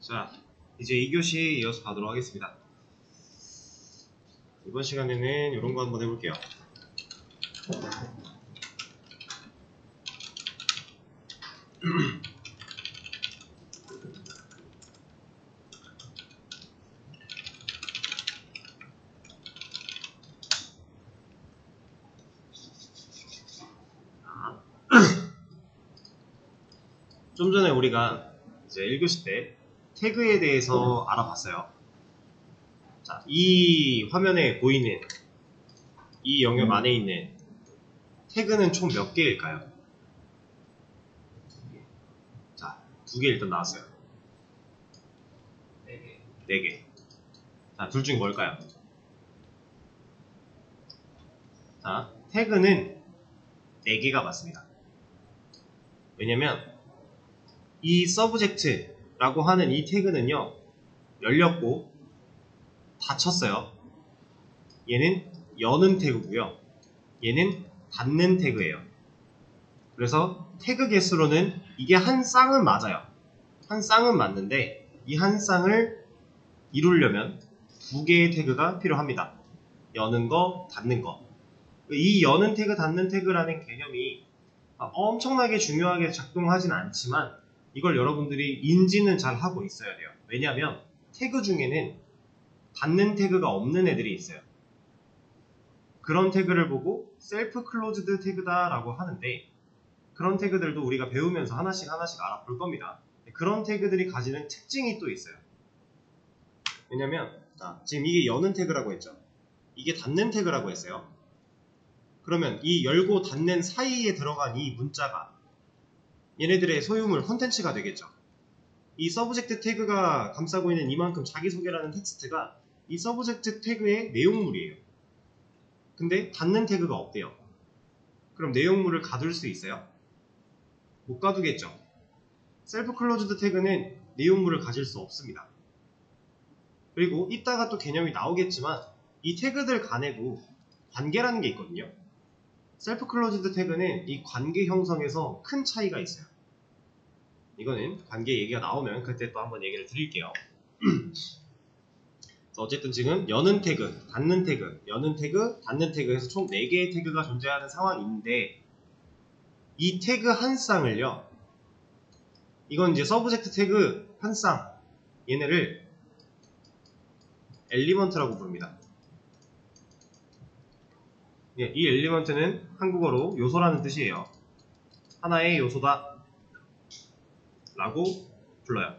자, 이제 2교시 이어서 가도록 하겠습니다. 이번 시간에는 이런 거 한번 해볼게요. 좀 전에 우리가 이제 1교시 때 태그에 대해서 알아봤어요. 자, 이 화면에 보이는 이 영역 안에 있는 태그는 총 몇 개일까요? 자, 2개 일단 나왔어요. 4개. 자, 둘 중에 뭘까요? 자, 태그는 4개가 맞습니다. 왜냐면 이 서브젝트라고 하는 이 태그는요, 열렸고 닫혔어요. 얘는 여는 태그고요, 얘는 닫는 태그예요. 그래서 태그 개수로는 이게 한 쌍은 맞아요. 한 쌍은 맞는데 이 한 쌍을 이루려면 2개의 태그가 필요합니다. 여는 거, 닫는 거. 이 여는 태그, 닫는 태그라는 개념이 엄청나게 중요하게 작동하진 않지만 이걸 여러분들이 인지는 잘 하고 있어야 돼요. 왜냐하면 태그 중에는 닫는 태그가 없는 애들이 있어요. 그런 태그를 보고 셀프 클로즈드 태그다 라고 하는데, 그런 태그들도 우리가 배우면서 하나씩 알아볼 겁니다. 그런 태그들이 가지는 특징이 또 있어요. 왜냐면 지금 이게 여는 태그라고 했죠. 이게 닫는 태그라고 했어요. 그러면 이 열고 닫는 사이에 들어간 이 문자가 얘네들의 소유물 콘텐츠가 되겠죠. 이 서브젝트 태그가 감싸고 있는 이만큼 자기소개라는 텍스트가 이 서브젝트 태그의 내용물이에요. 근데 닫는 태그가 없대요. 그럼 내용물을 가둘 수 있어요? 못 가두겠죠. 셀프 클로즈드 태그는 내용물을 가질 수 없습니다. 그리고 이따가 또 개념이 나오겠지만 이 태그들 간에도 관계라는 게 있거든요. 셀프 클로즈드 태그는 이 관계 형성에서 큰 차이가 있어요. 이거는 관계 얘기가 나오면 그때 또 한번 얘기를 드릴게요. 어쨌든 지금 여는 태그, 닫는 태그, 여는 태그, 닫는 태그 해서 총 4개의 태그가 존재하는 상황인데, 이 태그 한 쌍을요, 이건 이제 서브젝트 태그 한 쌍, 얘네를 엘리먼트라고 부릅니다. 이 엘리먼트는 한국어로 요소라는 뜻이에요. 하나의 요소다 라고 불러요.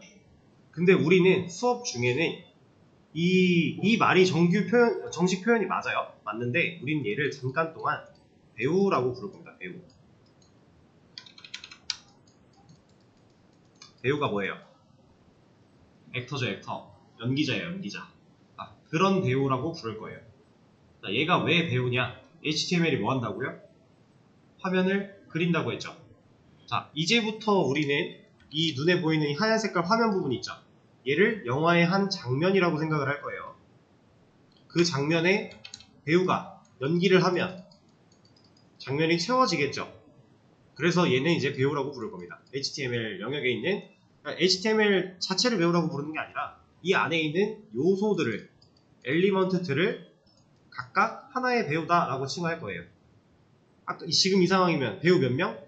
근데 우리는 수업 중에는 이 말이 정식 표현이 맞아요. 맞는데 우리는 얘를 잠깐 동안 배우라고 부를 겁니다. 배우. 배우가 뭐예요? 액터죠, 액터. 연기자예요, 연기자. 그런 배우라고 부를 거예요. 자, 얘가 왜 배우냐? HTML이 뭐 한다고요? 화면을 그린다고 했죠. 자, 이제부터 우리는 이 눈에 보이는 이 하얀 색깔 화면 부분 있죠. 얘를 영화의 한 장면이라고 생각을 할 거예요. 그 장면에 배우가 연기를 하면 장면이 채워지겠죠. 그래서 얘는 이제 배우라고 부를 겁니다. HTML 영역에 있는, HTML 자체를 배우라고 부르는 게 아니라 이 안에 있는 요소들을, 엘리먼트들을 각각 하나의 배우다 라고 칭할 거예요. 지금 이 상황이면 배우 몇 명?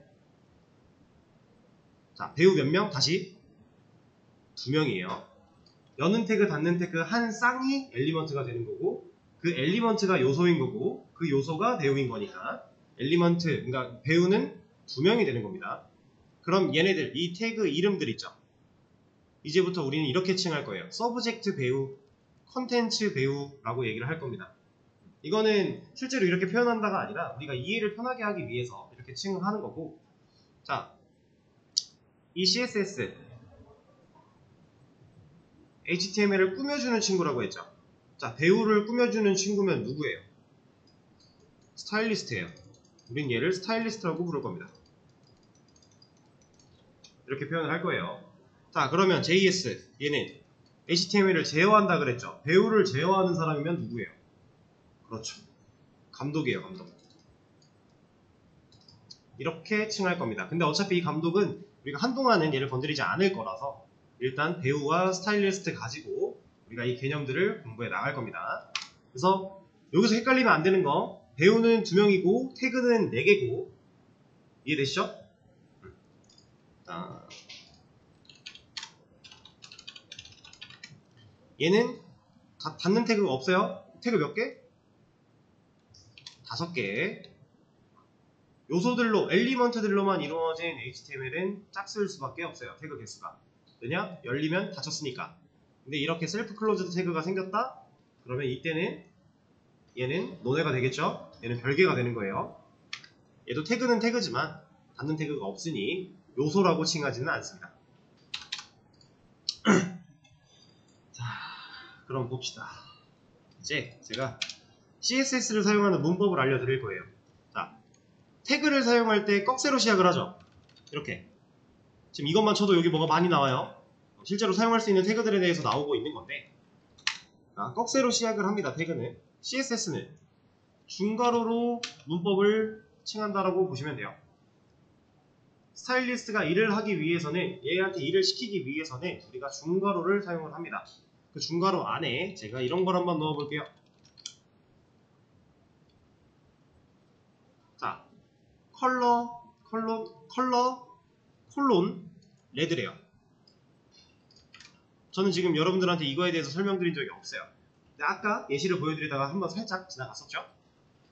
자, 배우 몇 명? 다시 2명이에요. 여는 태그, 닫는 태그 한 쌍이 엘리먼트가 되는 거고, 그 엘리먼트가 요소인 거고, 그 요소가 배우인 거니까 엘리먼트, 그러니까 배우는 2명이 되는 겁니다. 그럼 얘네들, 이 태그 이름들 있죠. 이제부터 우리는 이렇게 칭할 거예요. 서브젝트 배우, 컨텐츠 배우라고 얘기를 할 겁니다. 이거는 실제로 이렇게 표현한다가 아니라 우리가 이해를 편하게 하기 위해서 이렇게 칭을 하는 거고, 자, 이 CSS, HTML을 꾸며주는 친구라고 했죠. 자, 배우를 꾸며주는 친구면 누구예요? 스타일리스트예요. 우린 얘를 스타일리스트라고 부를 겁니다. 이렇게 표현을 할 거예요. 자, 그러면 JS, 얘는 HTML을 제어한다 그랬죠. 배우를 제어하는 사람이면 누구예요? 그렇죠. 감독이에요, 감독. 이렇게 칭할 겁니다. 근데 어차피 이 감독은 우리가 한동안은 얘를 건드리지 않을 거라서 일단 배우와 스타일리스트 가지고 우리가 이 개념들을 공부해 나갈 겁니다. 그래서 여기서 헷갈리면 안 되는 거, 배우는 2명이고 태그는 4개고 이해되시죠? 얘는 닫는 태그가 없어요. 태그 몇 개? 5개. 요소들로, 엘리먼트들로만 이루어진 HTML은 짝수일 수밖에 없어요. 태그 개수가. 왜냐? 열리면 닫혔으니까. 근데 이렇게 셀프 클로즈드 태그가 생겼다? 그러면 이때는 얘는 논외가 되겠죠? 얘는 별개가 되는 거예요. 얘도 태그는 태그지만 닫는 태그가 없으니 요소라고 칭하지는 않습니다. 자, 그럼 봅시다. 이제 제가 CSS를 사용하는 문법을 알려드릴 거예요. 자, 태그를 사용할 때 꺽쇠로 시작을 하죠. 이렇게. 지금 이것만 쳐도 여기 뭐가 많이 나와요. 실제로 사용할 수 있는 태그들에 대해서 나오고 있는 건데, 꺽쇠로 시작을 합니다. 태그는. CSS는 중괄호로 문법을 칭한다라고 보시면 돼요. 스타일리스트가 일을 하기 위해서는, 얘한테 일을 시키기 위해서는 우리가 중괄호를 사용을 합니다. 그 중괄호 안에 제가 이런 걸 한번 넣어 볼게요. 자, 컬러 콜론 레드래요. 저는 지금 여러분들한테 이거에 대해서 설명드린 적이 없어요. 근데 아까 예시를 보여드리다가 한번 살짝 지나갔었죠?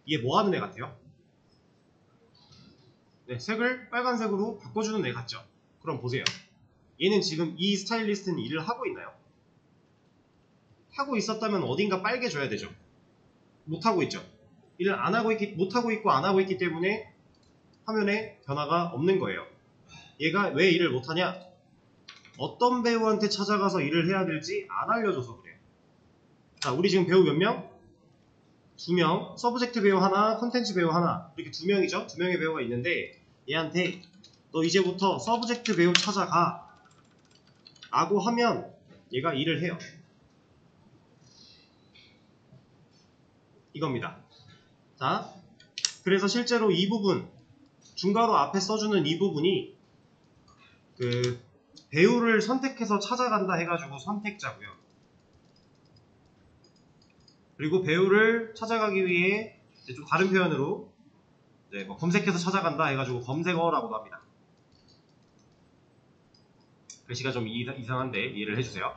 이게 뭐 하는 애 같아요? 네, 색을 빨간색으로 바꿔주는 애 같죠? 그럼 보세요. 얘는 지금 이 스타일리스트는 일을 하고 있나요? 하고 있었다면 어딘가 빨개져야 되죠. 못하고 있죠. 일을 못하고 있고 안 하고 있기 때문에 화면에 변화가 없는 거예요. 얘가 왜 일을 못하냐? 어떤 배우한테 찾아가서 일을 해야 될지 안 알려줘서 그래요. 자, 우리 지금 배우 몇 명? 2명. 서브젝트 배우 하나, 컨텐츠 배우 하나. 이렇게 2명이죠? 2명의 배우가 있는데 얘한테 너 이제부터 서브젝트 배우 찾아가 라고 하면 얘가 일을 해요. 이겁니다. 자, 그래서 실제로 이 부분, 중괄호 앞에 써주는 이 부분이 그 배우를 선택해서 찾아간다 해가지고 선택자고요. 그리고 배우를 찾아가기 위해 좀 다른 표현으로 뭐 검색해서 찾아간다 해가지고 검색어라고도 합니다. 글씨가 좀 이상한데 이해를 해주세요.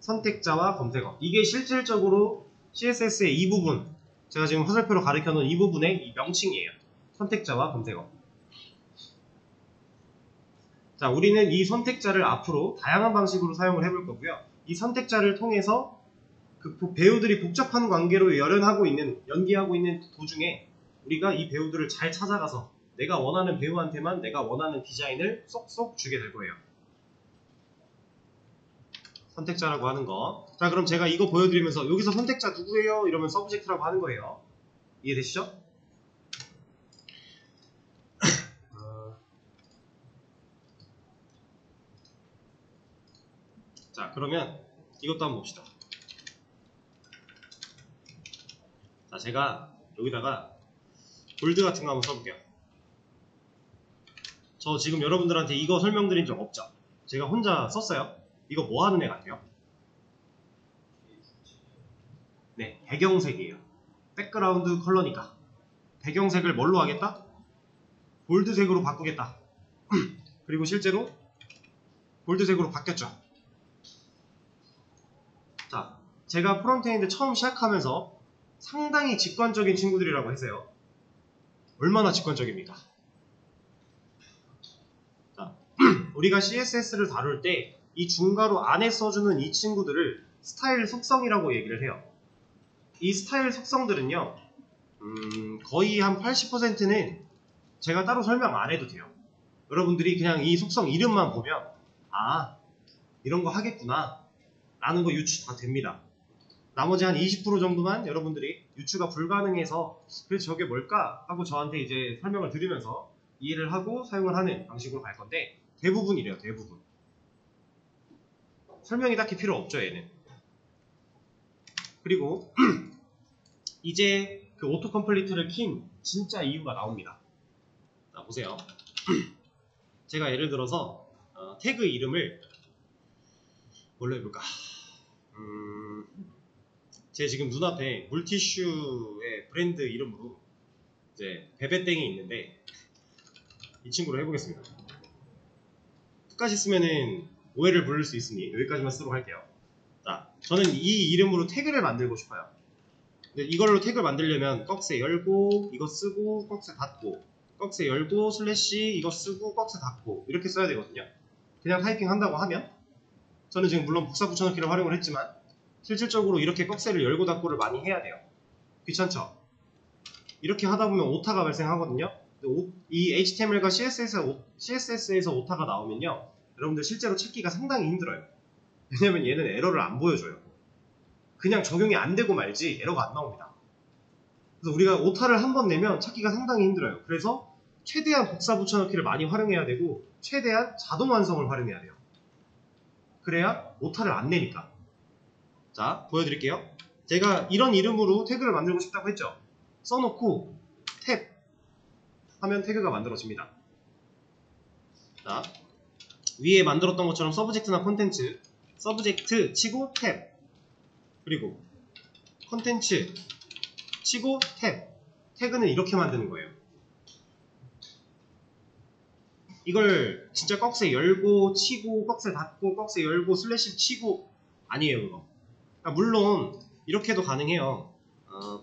선택자와 검색어. 이게 실질적으로 CSS의 이 부분, 제가 지금 화살표로 가리켜놓은 이 부분의 이 명칭이에요. 선택자와 검색어. 자, 우리는 이 선택자를 앞으로 다양한 방식으로 사용을 해볼 거고요. 이 선택자를 통해서 그 배우들이 복잡한 관계로 연기하고 있는 도중에 우리가 이 배우들을 잘 찾아가서 내가 원하는 배우한테만 내가 원하는 디자인을 쏙쏙 주게 될 거예요. 선택자라고 하는 거. 자, 그럼 제가 이거 보여드리면서 여기서 선택자 누구예요? 이러면 서브젝트라고 하는 거예요. 이해되시죠? 자, 그러면 이것도 한번 봅시다. 자, 제가 여기다가 볼드 같은 거 한번 써볼게요. 저 지금 여러분들한테 이거 설명드린 적 없죠? 제가 혼자 썼어요. 이거 뭐 하는 애 같아요? 네, 배경색이에요. 백그라운드 컬러니까. 배경색을 뭘로 하겠다? 볼드색으로 바꾸겠다. 그리고 실제로 볼드색으로 바뀌었죠. 자, 제가 프론트엔드 처음 시작하면서 상당히 직관적인 친구들이라고 했어요. 얼마나 직관적입니까? 자, 우리가 CSS를 다룰 때 이 중괄호 안에 써주는 이 친구들을 스타일 속성이라고 얘기를 해요. 이 스타일 속성들은요, 거의 한 80%는 제가 따로 설명 안 해도 돼요. 여러분들이 그냥 이 속성 이름만 보면 아, 이런 거 하겠구나 라는 거 유추 다 됩니다. 나머지 한 20% 정도만 여러분들이 유추가 불가능해서 그래서 저게 뭘까 하고 저한테 이제 설명을 드리면서 이해를 하고 사용을 하는 방식으로 갈 건데 대부분 이래요. 대부분. 설명이 딱히 필요 없죠, 얘는. 그리고 이제 그 오토 컴플리트를 킨 진짜 이유가 나옵니다. 자, 보세요. 제가 예를 들어서 태그 이름을 뭘로 해볼까? 제 지금 눈앞에 물티슈의 브랜드 이름으로 이제 베베땡이 있는데 이 친구로 해보겠습니다. 끝까지 쓰면은 오해를 부를 수 있으니 여기까지만 쓰도록 할게요. 자, 저는 이 이름으로 태그를 만들고 싶어요. 근데 이걸로 태그를 만들려면 꺽쇠 열고 이거 쓰고 꺽쇠 닫고 꺽쇠 열고 슬래시 이거 쓰고 꺽쇠 닫고 이렇게 써야 되거든요. 그냥 타이핑 한다고 하면 저는 지금 물론 복사 붙여넣기를 활용을 했지만 실질적으로 이렇게 꺽쇠를 열고 닫고를 많이 해야 돼요. 귀찮죠? 이렇게 하다 보면 오타가 발생하거든요. 이 HTML과 CSS에서 오타가 나오면요, 여러분들 실제로 찾기가 상당히 힘들어요. 왜냐면 얘는 에러를 안 보여줘요. 그냥 적용이 안 되고 말지 에러가 안 나옵니다. 그래서 우리가 오타를 한 번 내면 찾기가 상당히 힘들어요. 그래서 최대한 복사 붙여넣기를 많이 활용해야 되고 최대한 자동 완성을 활용해야 돼요. 그래야 오타를 안 내니까. 자, 보여드릴게요. 제가 이런 이름으로 태그를 만들고 싶다고 했죠. 써놓고 탭 하면 태그가 만들어집니다. 자, 위에 만들었던 것처럼 서브젝트나 콘텐츠, 서브젝트 치고 탭, 그리고 콘텐츠 치고 탭. 태그는 이렇게 만드는 거예요. 이걸 진짜 꺽쇠 열고 치고 꺽쇠 닫고 꺽쇠 열고 슬래시 치고 아니에요 그거. 그러니까 물론 이렇게도 가능해요.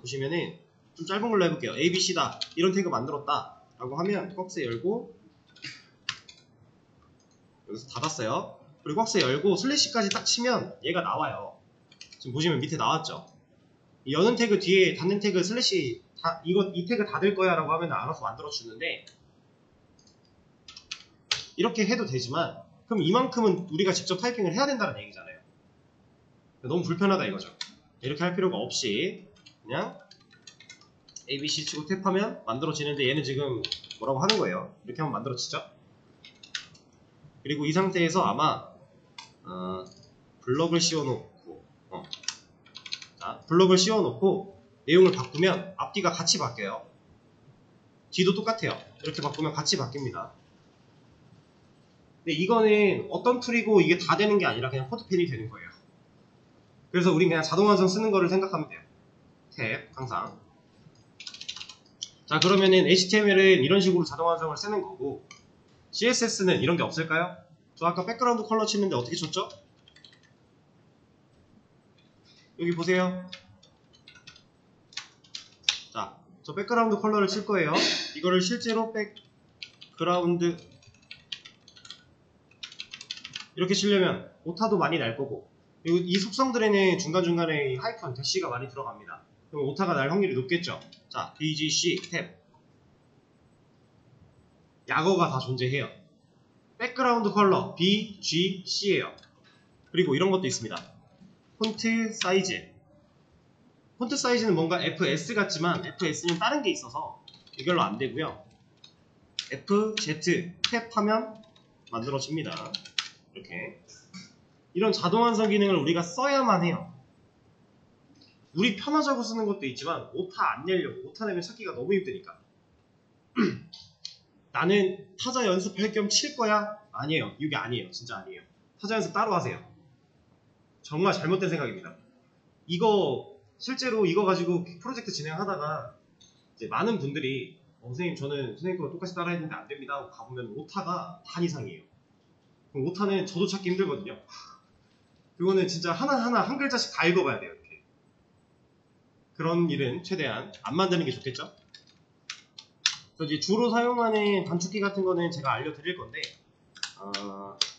보시면은 좀 짧은 걸로 해볼게요. ABC다 이런 태그 만들었다 라고 하면 꺽쇠 열고 여기서 닫았어요. 그리고 꺽쇠 열고 슬래시까지 딱 치면 얘가 나와요. 지금 보시면 밑에 나왔죠. 이 여는 태그 뒤에 닫는 태그 슬래시 이 태그 닫을 거야 라고 하면 알아서 만들어 주는데 이렇게 해도 되지만 그럼 이만큼은 우리가 직접 타이핑을 해야 된다는 얘기잖아요. 너무 불편하다 이거죠. 이렇게 할 필요가 없이 그냥 ABC 치고 탭하면 만들어지는데 얘는 지금 뭐라고 하는 거예요. 이렇게 하면 만들어지죠. 그리고 이 상태에서 아마 블럭을 씌워놓고 자, 블럭을 씌워놓고 내용을 바꾸면 앞뒤가 같이 바뀌어요. 뒤도 똑같아요. 이렇게 바꾸면 같이 바뀝니다. 근데 이거는 어떤 툴이고 이게 다 되는 게 아니라 그냥 코드펜이 되는 거예요. 그래서 우린 그냥 자동 완성 쓰는 거를 생각하면 돼요. 탭 항상. 자, 그러면은 HTML은 이런 식으로 자동 완성을 쓰는 거고 CSS는 이런 게 없을까요? 저 아까 백그라운드 컬러 치는데 어떻게 쳤죠? 여기 보세요. 자, 저 백그라운드 컬러를 칠 거예요. 이거를 실제로 백그라운드 이렇게 치려면 오타도 많이 날 거고 그리고 이 속성들에는 중간중간에 이 하이픈, 대시가 많이 들어갑니다. 그럼 오타가 날 확률이 높겠죠. 자, BGC 탭 약어가 다 존재해요. 백그라운드 컬러 BGC예요. 그리고 이런 것도 있습니다. 폰트 사이즈. 폰트 사이즈는 뭔가 FS 같지만 FS는 다른 게 있어서 이걸로 안 되고요. FZ 탭 하면 만들어집니다. 이렇게 이런 자동 완성 기능을 우리가 써야만 해요. 우리 편하자고 쓰는 것도 있지만 오타 안 내려고 오타 내면 찾기가 너무 힘드니까 나는 타자 연습할 겸 칠 거야? 아니에요. 이게 아니에요. 진짜 아니에요. 타자 연습 따로 하세요. 정말 잘못된 생각입니다. 이거 실제로 이거 가지고 프로젝트 진행하다가 이제 많은 분들이 선생님 저는 선생님 거 똑같이 따라 했는데 안 됩니다 하고 가보면 오타가 반 이상이에요. 그럼 오타는 저도 찾기 힘들거든요. 그거는 진짜 하나하나 한 글자씩 다 읽어봐야 돼요. 이렇게. 그런 일은 최대한 안 만드는 게 좋겠죠? 그래서 이제 주로 사용하는 단축키 같은 거는 제가 알려드릴 건데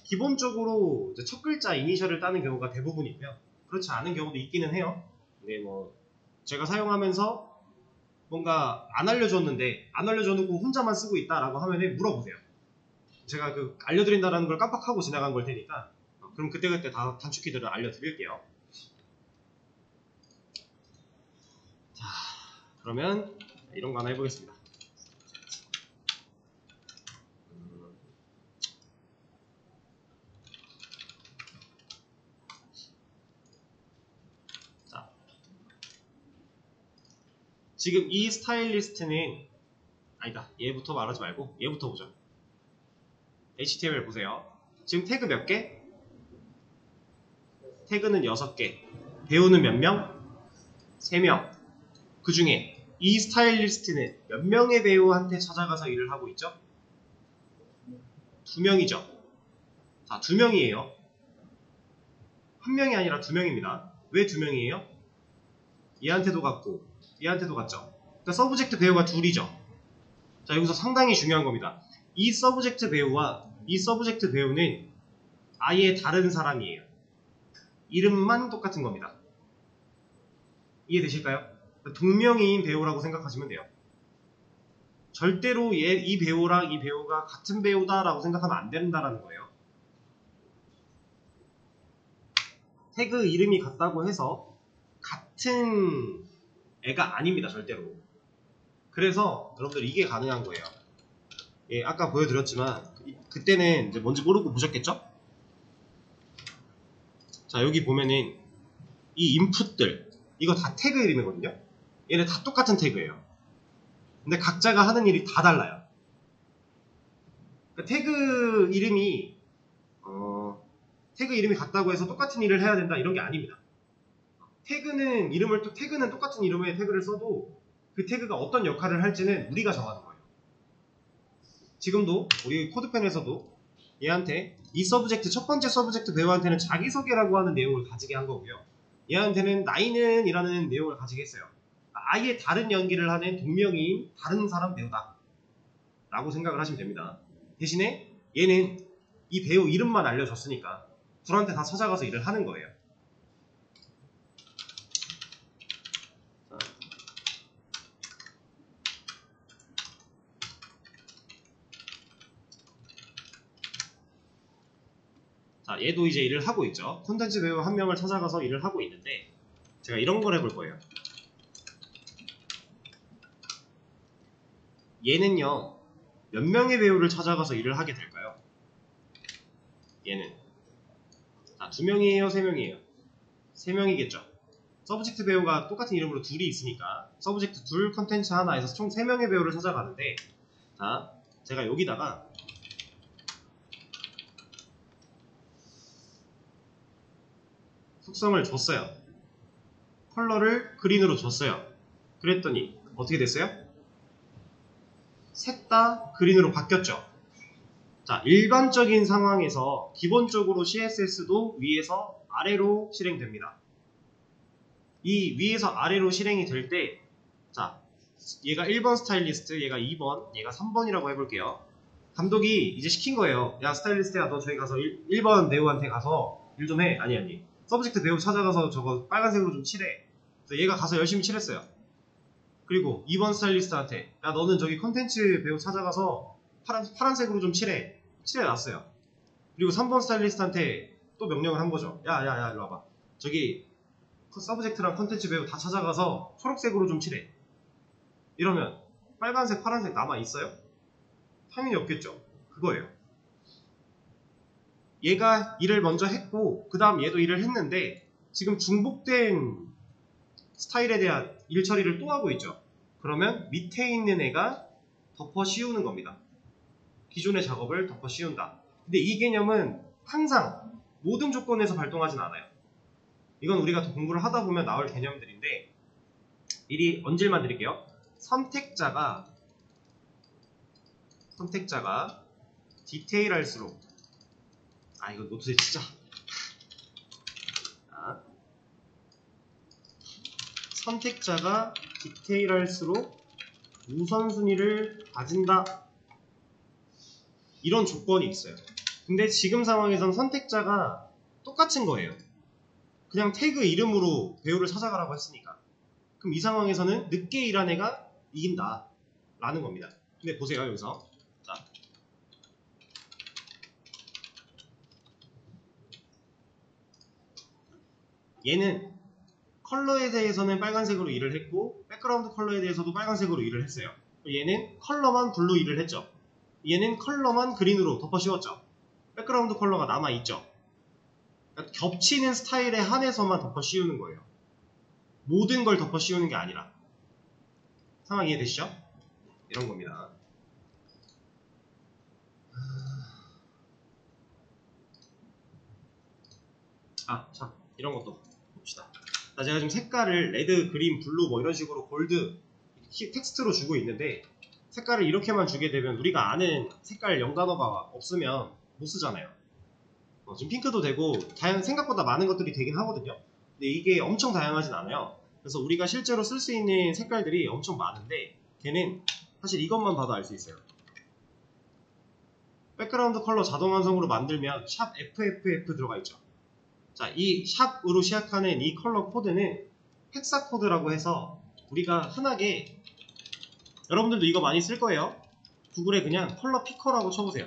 기본적으로 이제 첫 글자 이니셜을 따는 경우가 대부분이고요. 그렇지 않은 경우도 있기는 해요. 근데 뭐 제가 사용하면서 뭔가 안 알려줬는데 안 알려줘놓고 혼자만 쓰고 있다라고 하면은 물어보세요. 제가 그 알려드린다는 걸 깜빡하고 지나간 걸 테니까 그럼 그때그때 다 단축키들을 알려드릴게요. 자, 그러면 이런 거 하나 해보겠습니다. 자, 지금 이 스타일리스트는 아니다. 얘부터 말하지 말고 얘부터 보죠. HTML 보세요. 지금 태그 몇 개? 태그는 6개, 배우는 몇 명? 3명. 그 중에 이 스타일리스트는 몇 명의 배우한테 찾아가서 일을 하고 있죠? 2명이죠. 자, 2명이에요. 1명이 아니라 2명입니다. 왜 2명이에요? 얘한테도 갔고 얘한테도 갔죠. 그러니까 서브젝트 배우가 둘이죠. 자, 여기서 상당히 중요한 겁니다. 이 서브젝트 배우와 이 서브젝트 배우는 아예 다른 사람이에요. 이름만 똑같은 겁니다. 이해되실까요? 동명이인 배우라고 생각하시면 돼요. 절대로 이 배우랑 이 배우가 같은 배우다라고 생각하면 안 된다라는 거예요. 태그 이름이 같다고 해서 같은 애가 아닙니다. 절대로. 그래서 여러분들 이게 가능한 거예요. 예, 아까 보여드렸지만 그때는 이제 뭔지 모르고 보셨겠죠? 자, 여기 보면은 이 인풋들 이거 다 태그 이름이거든요. 얘네 다 똑같은 태그예요. 근데 각자가 하는 일이 다 달라요. 그러니까 태그 이름이 같다고 해서 똑같은 일을 해야 된다 이런 게 아닙니다. 태그는 똑같은 이름의 태그를 써도 그 태그가 어떤 역할을 할지는 우리가 정하는 거예요. 지금도 우리 코드펜에서도 얘한테 이 서브젝트 첫 번째 서브젝트 배우한테는 자기소개라고 하는 내용을 가지게 한 거고요. 얘한테는 나이는 이라는 내용을 가지게 했어요. 아예 다른 연기를 하는 동명이인 다른 사람 배우다 라고 생각을 하시면 됩니다. 대신에 얘는 이 배우 이름만 알려줬으니까 둘한테 다 찾아가서 일을 하는 거예요. 자, 얘도 이제 일을 하고 있죠. 콘텐츠 배우 한 명을 찾아가서 일을 하고 있는데 제가 이런 걸 해볼 거예요. 얘는요 몇 명의 배우를 찾아가서 일을 하게 될까요? 얘는 2명이에요? 3명이에요? 3명이겠죠. 서브젝트 배우가 똑같은 이름으로 둘이 있으니까 서브젝트 둘, 컨텐츠 하나에서 총 3명의 배우를 찾아가는데 자, 제가 여기다가 속성을 줬어요. 컬러를 그린으로 줬어요. 그랬더니 어떻게 됐어요? 셋 다 그린으로 바뀌었죠. 자, 일반적인 상황에서 기본적으로 CSS도 위에서 아래로 실행됩니다. 이 위에서 아래로 실행이 될 때, 자, 얘가 1번 스타일리스트, 얘가 2번, 얘가 3번이라고 해볼게요. 감독이 이제 시킨 거예요. 야, 스타일리스트야, 너 저기 가서 1번 배우한테 가서 일 좀 해. 아니. 서브젝트 배우 찾아가서 저거 빨간색으로 좀 칠해. 그래서 얘가 가서 열심히 칠했어요. 그리고 2번 스타일리스트한테, 야, 너는 저기 컨텐츠 배우 찾아가서 파란색으로 좀 칠해놨어요. 그리고 3번 스타일리스트한테 또 명령을 한 거죠. 야, 일로 와봐. 저기 서브젝트랑 컨텐츠 배우 다 찾아가서 초록색으로 좀 칠해. 이러면 빨간색, 파란색 남아있어요? 당연히 없겠죠. 그거예요. 얘가 일을 먼저 했고 그 다음 얘도 일을 했는데 지금 중복된 스타일에 대한 일 처리를 또 하고 있죠. 그러면 밑에 있는 애가 덮어 씌우는 겁니다. 기존의 작업을 덮어 씌운다. 근데 이 개념은 항상 모든 조건에서 발동하진 않아요. 이건 우리가 더 공부를 하다 보면 나올 개념들인데 미리 언질만 드릴게요. 선택자가 디테일할수록 이거 노트에 치자. 선택자가 디테일할수록 우선순위를 가진다. 이런 조건이 있어요. 근데 지금 상황에선 선택자가 똑같은 거예요. 그냥 태그 이름으로 배우를 찾아가라고 했으니까. 그럼 이 상황에서는 늦게 일한 애가 이긴다 라는 겁니다. 근데 보세요. 여기서 자, 얘는 컬러에 대해서는 빨간색으로 일을 했고 백그라운드 컬러에 대해서도 빨간색으로 일을 했어요. 얘는 컬러만 블루 일을 했죠. 얘는 컬러만 그린으로 덮어 씌웠죠. 백그라운드 컬러가 남아있죠. 그러니까 겹치는 스타일에 한해서만 덮어 씌우는 거예요. 모든 걸 덮어 씌우는 게 아니라. 상황 이해되시죠? 이런 겁니다. 자, 이런 것도 봅시다. 자, 제가 지금 색깔을 레드, 그린, 블루 뭐 이런 식으로 골드 텍스트로 주고 있는데 색깔을 이렇게만 주게 되면 우리가 아는 색깔 영단어가 없으면 못 쓰잖아요. 지금 핑크도 되고 생각보다 많은 것들이 되긴 하거든요. 근데 이게 엄청 다양하진 않아요. 그래서 우리가 실제로 쓸 수 있는 색깔들이 엄청 많은데 걔는 사실 이것만 봐도 알 수 있어요. 백그라운드 컬러 자동 완성으로 만들면 샵 FFF 들어가 있죠. 자, 이 샵으로 시작하는 이 컬러 코드는 헥사 코드라고 해서 우리가 흔하게 여러분들도 이거 많이 쓸 거예요. 구글에 그냥 컬러 피커라고 쳐보세요.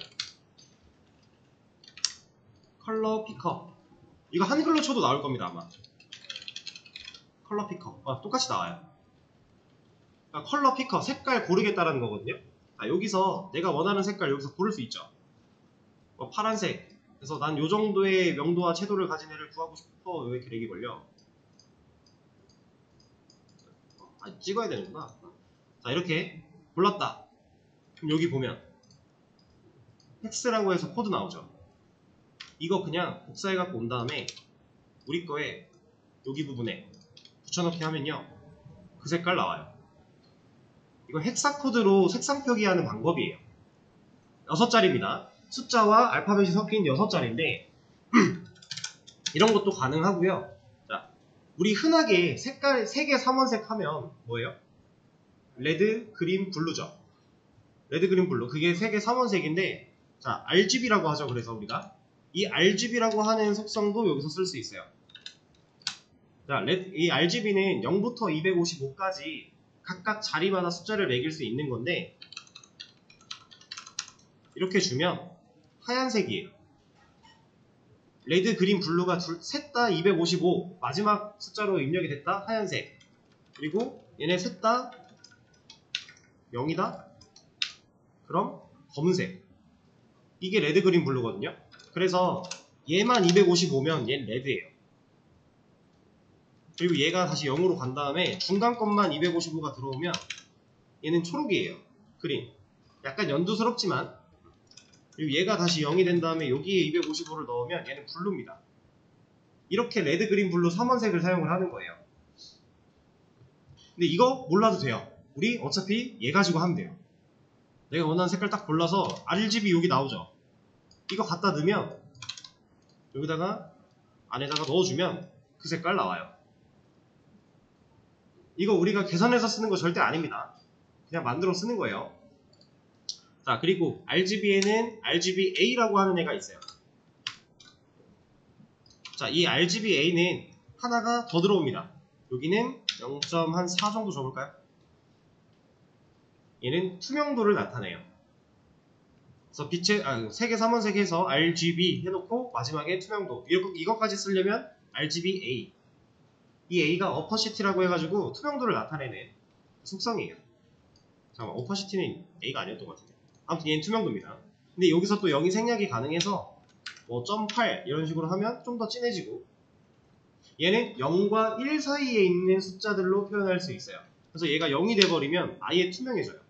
컬러 피커. 이거 한글로 쳐도 나올 겁니다, 아마. 컬러 피커. 똑같이 나와요. 그러니까 컬러 피커, 색깔 고르겠다라는 거거든요. 자, 여기서 내가 원하는 색깔 여기서 고를 수 있죠. 파란색. 그래서 난 요 정도의 명도와 채도를 가진 애를 구하고 싶어. 왜 이렇게 렉이 걸려? 찍어야 되는구나. 자, 이렇게 골랐다. 그럼 여기 보면 텍스라고 해서 코드 나오죠. 이거 그냥 복사해 갖고 온 다음에 우리 거에 여기 부분에 붙여넣기 하면요, 그 색깔 나와요. 이거 헥사 코드로 색상 표기하는 방법이에요. 6자리입니다. 숫자와 알파벳이 섞인 6자리인데 이런 것도 가능하고요. 자, 우리 흔하게 색깔 3개 3원색 하면 뭐예요? 레드, 그린, 블루죠. 레드, 그린, 블루. 그게 3개 3원색인데, 자, RGB라고 하죠. 그래서 우리가 이 RGB라고 하는 속성도 여기서 쓸 수 있어요. 자, 이 RGB는 0부터 255까지 각각 자리마다 숫자를 매길 수 있는 건데 이렇게 주면 하얀색이에요. 레드, 그린, 블루가 셋 다 255 마지막 숫자로 입력이 됐다. 하얀색. 그리고 얘네 셋 다 0이다. 그럼 검은색. 이게 레드, 그린, 블루거든요. 그래서 얘만 255면 얘는 레드예요. 그리고 얘가 다시 0으로 간 다음에 중간 것만 255가 들어오면 얘는 초록이에요. 그린. 약간 연두스럽지만. 그리고 얘가 다시 0이 된 다음에 여기에 255를 넣으면 얘는 블루입니다. 이렇게 레드, 그린, 블루 3원색을 사용을 하는 거예요. 근데 이거 몰라도 돼요. 우리 어차피 얘 가지고 하면 돼요. 내가 원하는 색깔 딱 골라서 RGB 여기 나오죠. 이거 갖다 넣으면 여기다가 안에다가 넣어주면 그 색깔 나와요. 이거 우리가 계산해서 쓰는 거 절대 아닙니다. 그냥 만들어 쓰는 거예요. 자, 그리고 RGB에는 RGBA라고 하는 애가 있어요. 자, 이 RGBA는 하나가 더 들어옵니다. 여기는 0.4 정도 줘볼까요? 얘는 투명도를 나타내요. 그래서 빛의 3개 3원색 해서 RGB 해놓고 마지막에 투명도. 이것까지 쓰려면 RGBA. 이 A가 어퍼시티라고 해가지고 투명도를 나타내는 속성이에요. 잠깐만, 어퍼시티는 A가 아니었던 것 같은데. 아무튼 얘는 투명도입니다. 근데 여기서 또 0이 생략이 가능해서 뭐 0.8 이런 식으로 하면 좀 더 진해지고, 얘는 0과 1 사이에 있는 숫자들로 표현할 수 있어요. 그래서 얘가 0이 돼버리면 아예 투명해져요.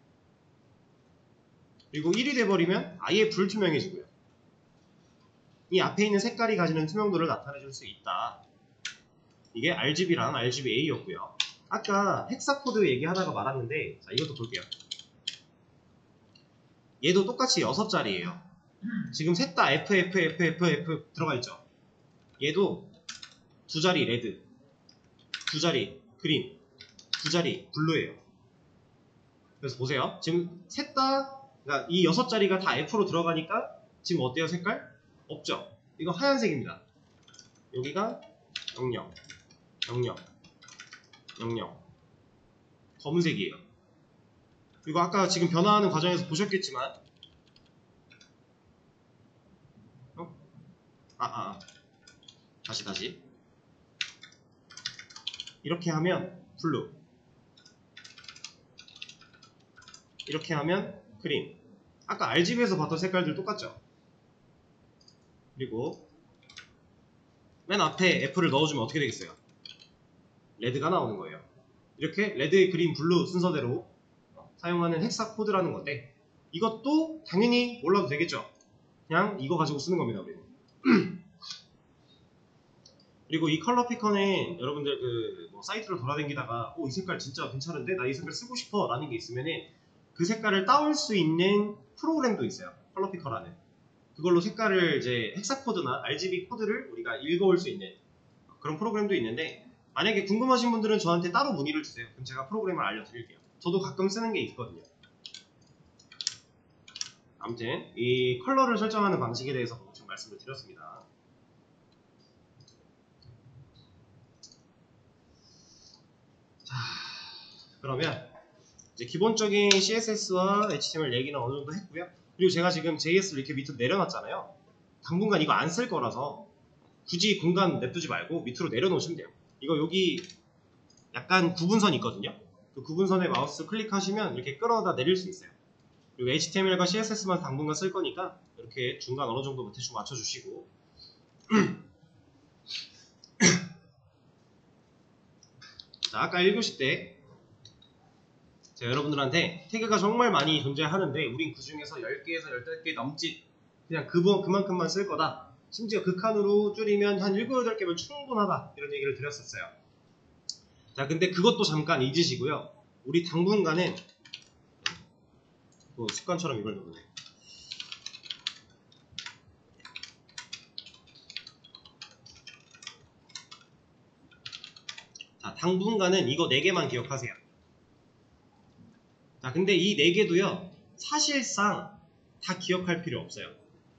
그리고 1이 돼버리면 아예 불투명해지고요. 이 앞에 있는 색깔이 가지는 투명도를 나타내줄 수 있다. 이게 RGB랑 RGBA였고요. 아까 헥사코드 얘기하다가 말았는데, 자, 이것도 볼게요. 얘도 똑같이 6자리예요. 지금 셋 다 FFFFF 들어가 있죠. 얘도 2자리 레드, 2자리 그린, 2자리 블루예요. 그래서 보세요. 지금 셋 다, 그러니까 이 6자리가 다 F로 들어가니까 지금 어때요, 색깔? 없죠. 이거 하얀색입니다. 여기가 00, 00, 00 검은색이에요. 그리고 아까 지금 변화하는 과정에서 보셨겠지만 다시 이렇게 하면 블루, 이렇게 하면 그린. 아까 RGB에서 봤던 색깔들 똑같죠? 그리고 맨 앞에 F를 넣어주면 어떻게 되겠어요? 레드가 나오는 거예요. 이렇게 레드, 그린, 블루 순서대로 사용하는 헥사 코드라는 건데, 이것도 당연히 몰라도 되겠죠? 그냥 이거 가지고 쓰는 겁니다, 우리는. 그리고 이 컬러 피커는 여러분들 뭐 사이트로 돌아다니다가 이 색깔 진짜 괜찮은데 나 이 색깔 쓰고 싶어 라는 게 있으면은 그 색깔을 따올 수 있는 프로그램도 있어요. 컬러 피커라는. 그걸로 색깔을 이제 헥사 코드나 RGB 코드를 우리가 읽어올 수 있는 그런 프로그램도 있는데, 만약에 궁금하신 분들은 저한테 따로 문의를 주세요. 그럼 제가 프로그램을 알려드릴게요. 저도 가끔 쓰는 게 있거든요. 아무튼 이 컬러를 설정하는 방식에 대해서 좀 말씀을 드렸습니다. 자, 그러면 이제 기본적인 CSS와 HTML 얘기는 어느 정도 했고요. 그리고 제가 지금 JS를 이렇게 밑으로 내려놨잖아요. 당분간 이거 안 쓸 거라서 굳이 공간 냅두지 말고 밑으로 내려놓으시면 돼요. 이거 여기 약간 구분선 있거든요. 그 구분선에 마우스 클릭하시면 이렇게 끌어다 내릴 수 있어요. 그리고 HTML과 CSS만 당분간 쓸 거니까 이렇게 중간 어느 정도 대충 맞춰주시고 자, 아까 1교시 때 제가 여러분들한테 태그가 정말 많이 존재하는데 우린 그 중에서 10개에서 15개 넘지 그냥 그만큼만 쓸 거다. 심지어 극한으로 줄이면 한 7, 8개면 충분하다. 이런 얘기를 드렸었어요. 자, 근데 그것도 잠깐 잊으시고요. 우리 당분간은 습관처럼 이걸 누르네. 자, 당분간은 이거 4개만 기억하세요. 자, 근데 이 4개도요, 사실상 다 기억할 필요 없어요.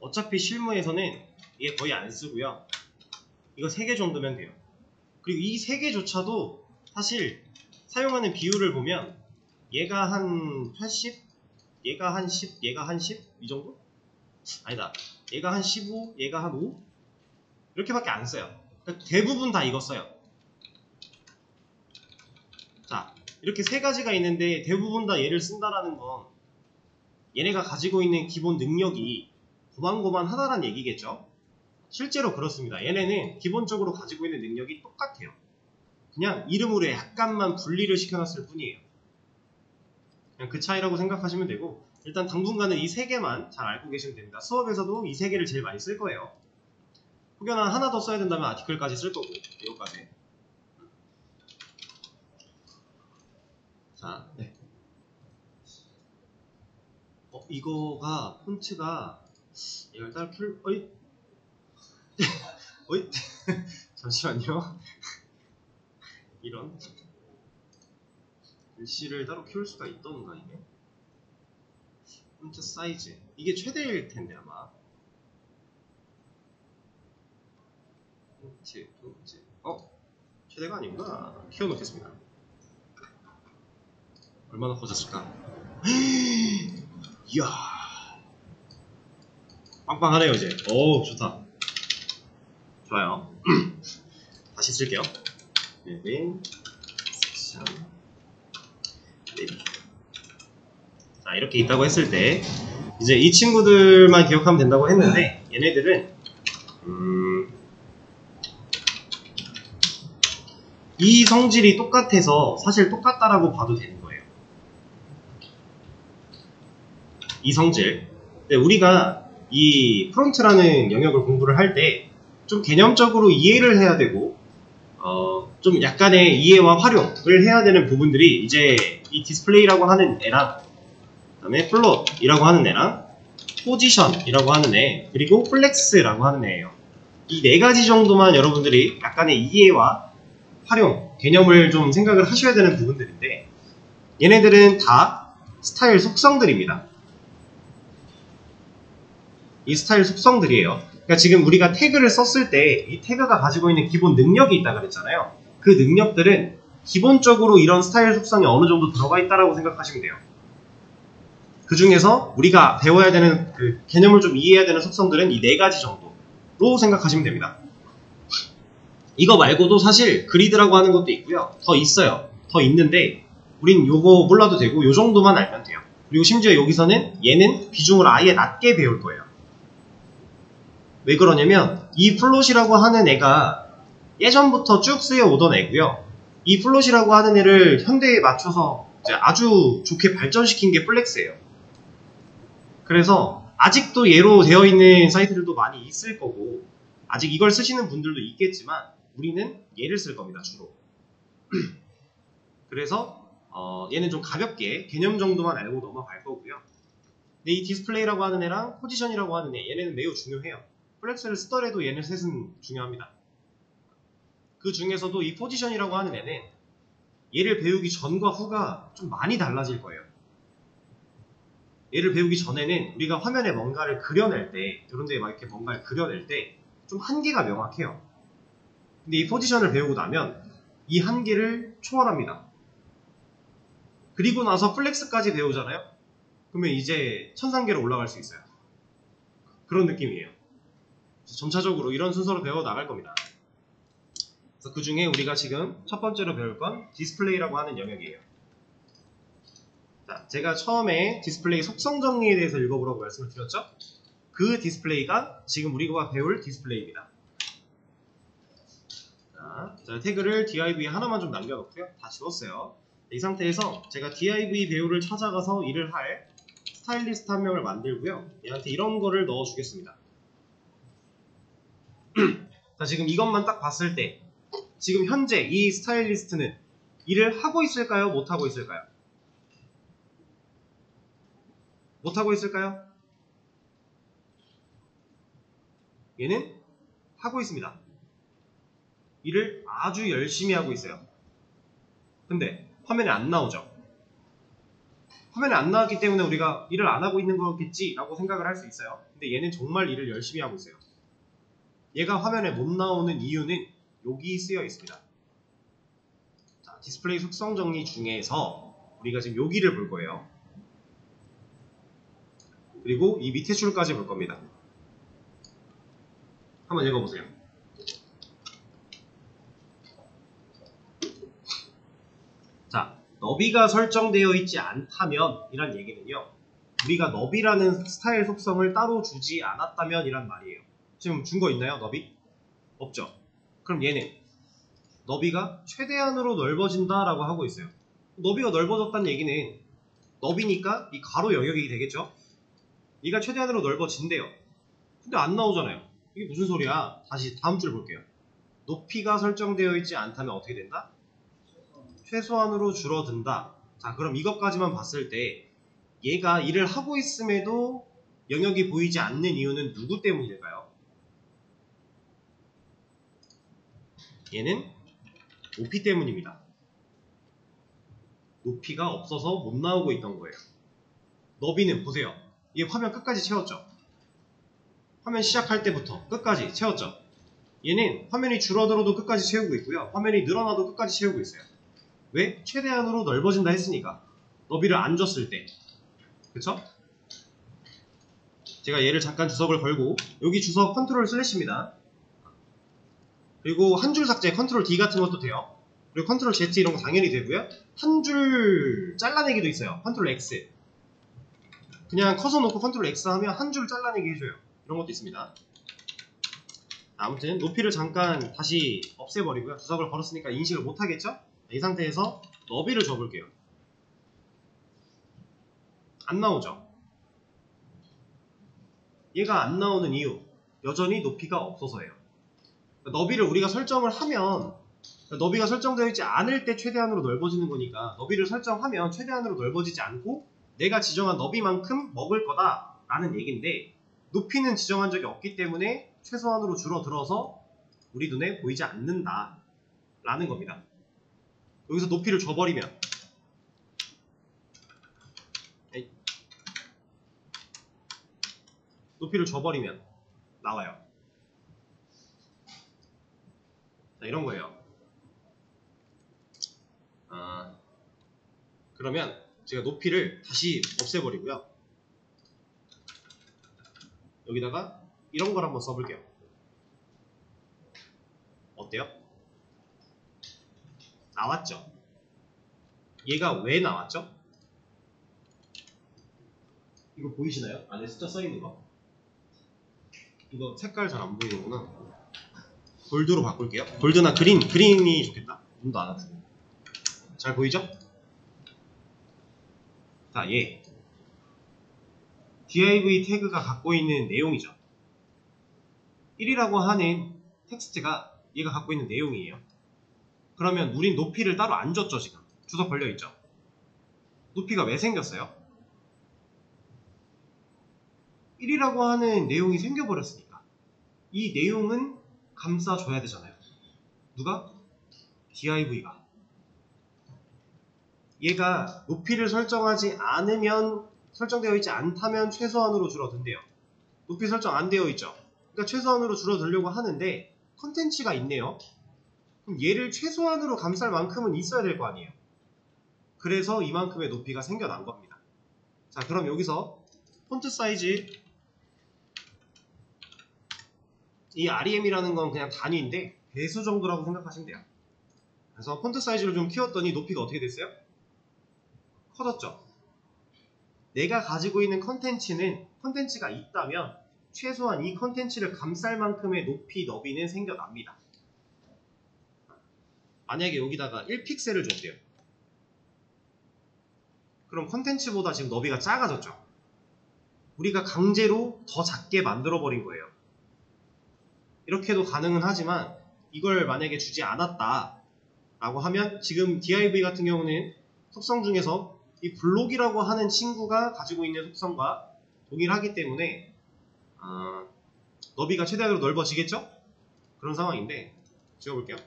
어차피 실무에서는 이게 거의 안 쓰고요. 이거 3개 정도면 돼요. 그리고 이 3개조차도 사실 사용하는 비율을 보면 얘가 한 80? 얘가 한 10? 얘가 한 10? 이 정도? 아니다. 얘가 한 15? 얘가 한 5? 이렇게밖에 안 써요. 그러니까 대부분 다 이거 써요. 자, 이렇게 3가지가 있는데 대부분 다 얘를 쓴다라는 건 얘네가 가지고 있는 기본 능력이 고만고만하다는 얘기겠죠? 실제로 그렇습니다. 얘네는 기본적으로 가지고 있는 능력이 똑같아요. 그냥 이름으로 약간만 분리를 시켜놨을 뿐이에요. 그냥 그 차이라고 생각하시면 되고, 일단 당분간은 이 3개만 잘 알고 계시면 됩니다. 수업에서도 이 3개를 제일 많이 쓸 거예요. 혹여나 하나 더 써야 된다면 아티클까지 쓸 거고, 이거까지. 자, 네. 이거가 폰트가 이걸 따로 어이? 어이? 잠시만요. 이런 글씨를 따로 키울 수가 있던가 이게? 폰트 사이즈 이게 최대일 텐데 아마. 폰트 최대가 아니구나. 키워놓겠습니다. 얼마나 커졌을까? 이야, 빵빵하네요 이제. 오, 좋다. 좋아요. 다시 쓸게요. 섹션 자, 이렇게 있다고 했을 때 이제 이 친구들만 기억하면 된다고 했는데, 얘네들은 이 성질이 똑같아서 사실 똑같다라고 봐도 되는 거예요. 이 성질. 근데 우리가 이 프론트라는 영역을 공부를 할 때 좀 개념적으로 이해를 해야 되고 좀 약간의 이해와 활용을 해야 되는 부분들이 이제 이 디스플레이라고 하는 애랑, 그 다음에 플롯이라고 하는 애랑, 포지션이라고 하는 애, 그리고 플렉스라고 하는 애예요. 이 4가지 정도만 여러분들이 약간의 이해와 활용, 개념을 좀 생각을 하셔야 되는 부분들인데, 얘네들은 다 스타일 속성들입니다. 이 스타일 속성들이에요. 그러니까 지금 우리가 태그를 썼을 때 이 태그가 가지고 있는 기본 능력이 있다고 그랬잖아요. 그 능력들은 기본적으로 이런 스타일 속성이 어느 정도 들어가 있다라고 생각하시면 돼요. 그 중에서 우리가 배워야 되는 그 개념을 좀 이해해야 되는 속성들은 이 4가지 정도로 생각하시면 됩니다. 이거 말고도 사실 그리드라고 하는 것도 있고요. 더 있어요. 더 있는데 우린 요거 몰라도 되고 요 정도만 알면 돼요. 그리고 심지어 여기서는 얘는 비중을 아예 낮게 배울 거예요. 왜 그러냐면 이 플롯이라고 하는 애가 예전부터 쭉 쓰여오던 애고요. 이 플롯이라고 하는 애를 현대에 맞춰서 이제 아주 좋게 발전시킨 게 플렉스예요. 그래서 아직도 얘로 되어 있는 사이트들도 많이 있을 거고, 아직 이걸 쓰시는 분들도 있겠지만, 우리는 얘를 쓸 겁니다, 주로. 그래서 얘는 좀 가볍게 개념 정도만 알고 넘어갈 거고요. 근데 이 디스플레이라고 하는 애랑 포지션이라고 하는 애, 얘네는 매우 중요해요. 플렉스를 쓰더라도 얘네 셋은 중요합니다. 그 중에서도 이 포지션이라고 하는 애는 얘를 배우기 전과 후가 좀 많이 달라질 거예요. 얘를 배우기 전에는 우리가 화면에 뭔가를 그려낼 때, 이런 데에 막 이렇게 뭔가를 그려낼 때 좀 한계가 명확해요. 근데 이 포지션을 배우고 나면 이 한계를 초월합니다. 그리고 나서 플렉스까지 배우잖아요? 그러면 이제 천상계로 올라갈 수 있어요. 그런 느낌이에요. 점차적으로 이런 순서로 배워 나갈 겁니다. 그래서 그 중에 우리가 지금 첫 번째로 배울 건 디스플레이라고 하는 영역이에요. 자, 제가 처음에 디스플레이 속성 정리에 대해서 읽어보라고 말씀을 드렸죠? 그 디스플레이가 지금 우리가 배울 디스플레이입니다. 자, 태그를 div 하나만 좀 남겨놓고요. 다 지웠어요. 이 상태에서 제가 div 배우를 찾아가서 일을 할 스타일리스트 한 명을 만들고요. 얘한테 이런 거를 넣어주겠습니다. 자, 지금 이것만 딱 봤을 때 지금 현재 이 스타일리스트는 일을 하고 있을까요? 못하고 있을까요? 못하고 있을까요? 얘는 하고 있습니다. 일을 아주 열심히 하고 있어요. 근데 화면에 안 나오죠. 화면에 안 나왔기 때문에 우리가 일을 안 하고 있는 거겠지 라고 생각을 할 수 있어요. 근데 얘는 정말 일을 열심히 하고 있어요. 얘가 화면에 못 나오는 이유는 여기 쓰여 있습니다. 자, 디스플레이 속성 정리 중에서 우리가 지금 여기를 볼 거예요. 그리고 이 밑에 줄까지 볼 겁니다. 한번 읽어보세요. 자, 너비가 설정되어 있지 않다면 이란 얘기는요, 우리가 너비라는 스타일 속성을 따로 주지 않았다면 이란 말이에요. 지금 준 거 있나요? 너비? 없죠. 그럼 얘는 너비가 최대한으로 넓어진다 라고 하고 있어요. 너비가 넓어졌다는 얘기는 너비니까 이 가로 영역이 되겠죠. 얘가 최대한으로 넓어진대요. 근데 안 나오잖아요. 이게 무슨 소리야? 다시 다음 줄 볼게요. 높이가 설정되어 있지 않다면 어떻게 된다? 최소한으로 줄어든다. 자, 그럼 이것까지만 봤을 때 얘가 일을 하고 있음에도 영역이 보이지 않는 이유는 누구 때문일까요? 얘는 높이 때문입니다. 높이가 없어서 못 나오고 있던 거예요. 너비는 보세요. 얘 화면 끝까지 채웠죠? 화면 시작할 때부터 끝까지 채웠죠? 얘는 화면이 줄어들어도 끝까지 채우고 있고요. 화면이 늘어나도 끝까지 채우고 있어요. 왜? 최대한으로 넓어진다 했으니까. 너비를 안 줬을 때. 그쵸? 제가 얘를 잠깐 주석을 걸고 여기 주석 컨트롤 슬래시입니다. 그리고 한 줄 삭제 컨트롤 D 같은 것도 돼요. 그리고 컨트롤 Z 이런 거 당연히 되고요. 한 줄 잘라내기도 있어요. 컨트롤 X. 그냥 커서 놓고 컨트롤 X 하면 한 줄 잘라내기 해줘요. 이런 것도 있습니다. 아무튼 높이를 잠깐 다시 없애버리고요. 주석을 걸었으니까 인식을 못하겠죠? 이 상태에서 너비를 줘볼게요. 안 나오죠? 얘가 안 나오는 이유, 여전히 높이가 없어서예요. 너비를 우리가 설정을 하면, 너비가 설정되어 있지 않을 때 최대한으로 넓어지는 거니까 너비를 설정하면 최대한으로 넓어지지 않고 내가 지정한 너비만큼 먹을 거다 라는 얘기인데, 높이는 지정한 적이 없기 때문에 최소한으로 줄어들어서 우리 눈에 보이지 않는다 라는 겁니다. 여기서 높이를 줘버리면 나와요. 자, 이런 거예요. 그러면 제가 높이를 다시 없애버리고요. 여기다가 이런 걸 한번 써볼게요. 어때요? 나왔죠? 얘가 왜 나왔죠? 이거 보이시나요? 안에 숫자 써있는 거? 이거 색깔 잘 안 보이는구나. 골드로 바꿀게요. 골드나 그린이 좋겠다. 눈도 안 아프고. 잘 보이죠? 자, 얘 div 태그가 갖고 있는 내용이죠. 1이라고 하는 텍스트가 얘가 갖고 있는 내용이에요. 그러면 우린 높이를 따로 안 줬죠. 지금 주석 걸려있죠. 높이가 왜 생겼어요? 1이라고 하는 내용이 생겨버렸으니까 이 내용은 감싸줘야 되잖아요. 누가? div가. 얘가 높이를 설정하지 않으면, 설정되어 있지 않다면 최소한으로 줄어든대요. 높이 설정 안 되어 있죠. 그러니까 최소한으로 줄어들려고 하는데 컨텐츠가 있네요. 그럼 얘를 최소한으로 감쌀 만큼은 있어야 될 거 아니에요. 그래서 이만큼의 높이가 생겨난 겁니다. 자, 그럼 여기서 폰트 사이즈, 이 REM이라는 건 그냥 단위인데 배수 정도라고 생각하시면 돼요. 그래서 폰트 사이즈를 좀 키웠더니 높이가 어떻게 됐어요? 커졌죠. 내가 가지고 있는 컨텐츠가 있다면 최소한 이 컨텐츠를 감쌀 만큼의 높이, 너비는 생겨납니다. 만약에 여기다가 1픽셀을 줬대요. 그럼 컨텐츠보다 지금 너비가 작아졌죠. 우리가 강제로 더 작게 만들어버린 거예요. 이렇게도 가능은 하지만 이걸 만약에 주지 않았다 라고 하면 지금 div 같은 경우는 속성 중에서 이 블록이라고 하는 친구가 가지고 있는 속성과 동일하기 때문에 너비가 최대한으로 넓어지겠죠? 그런 상황인데 지워볼게요.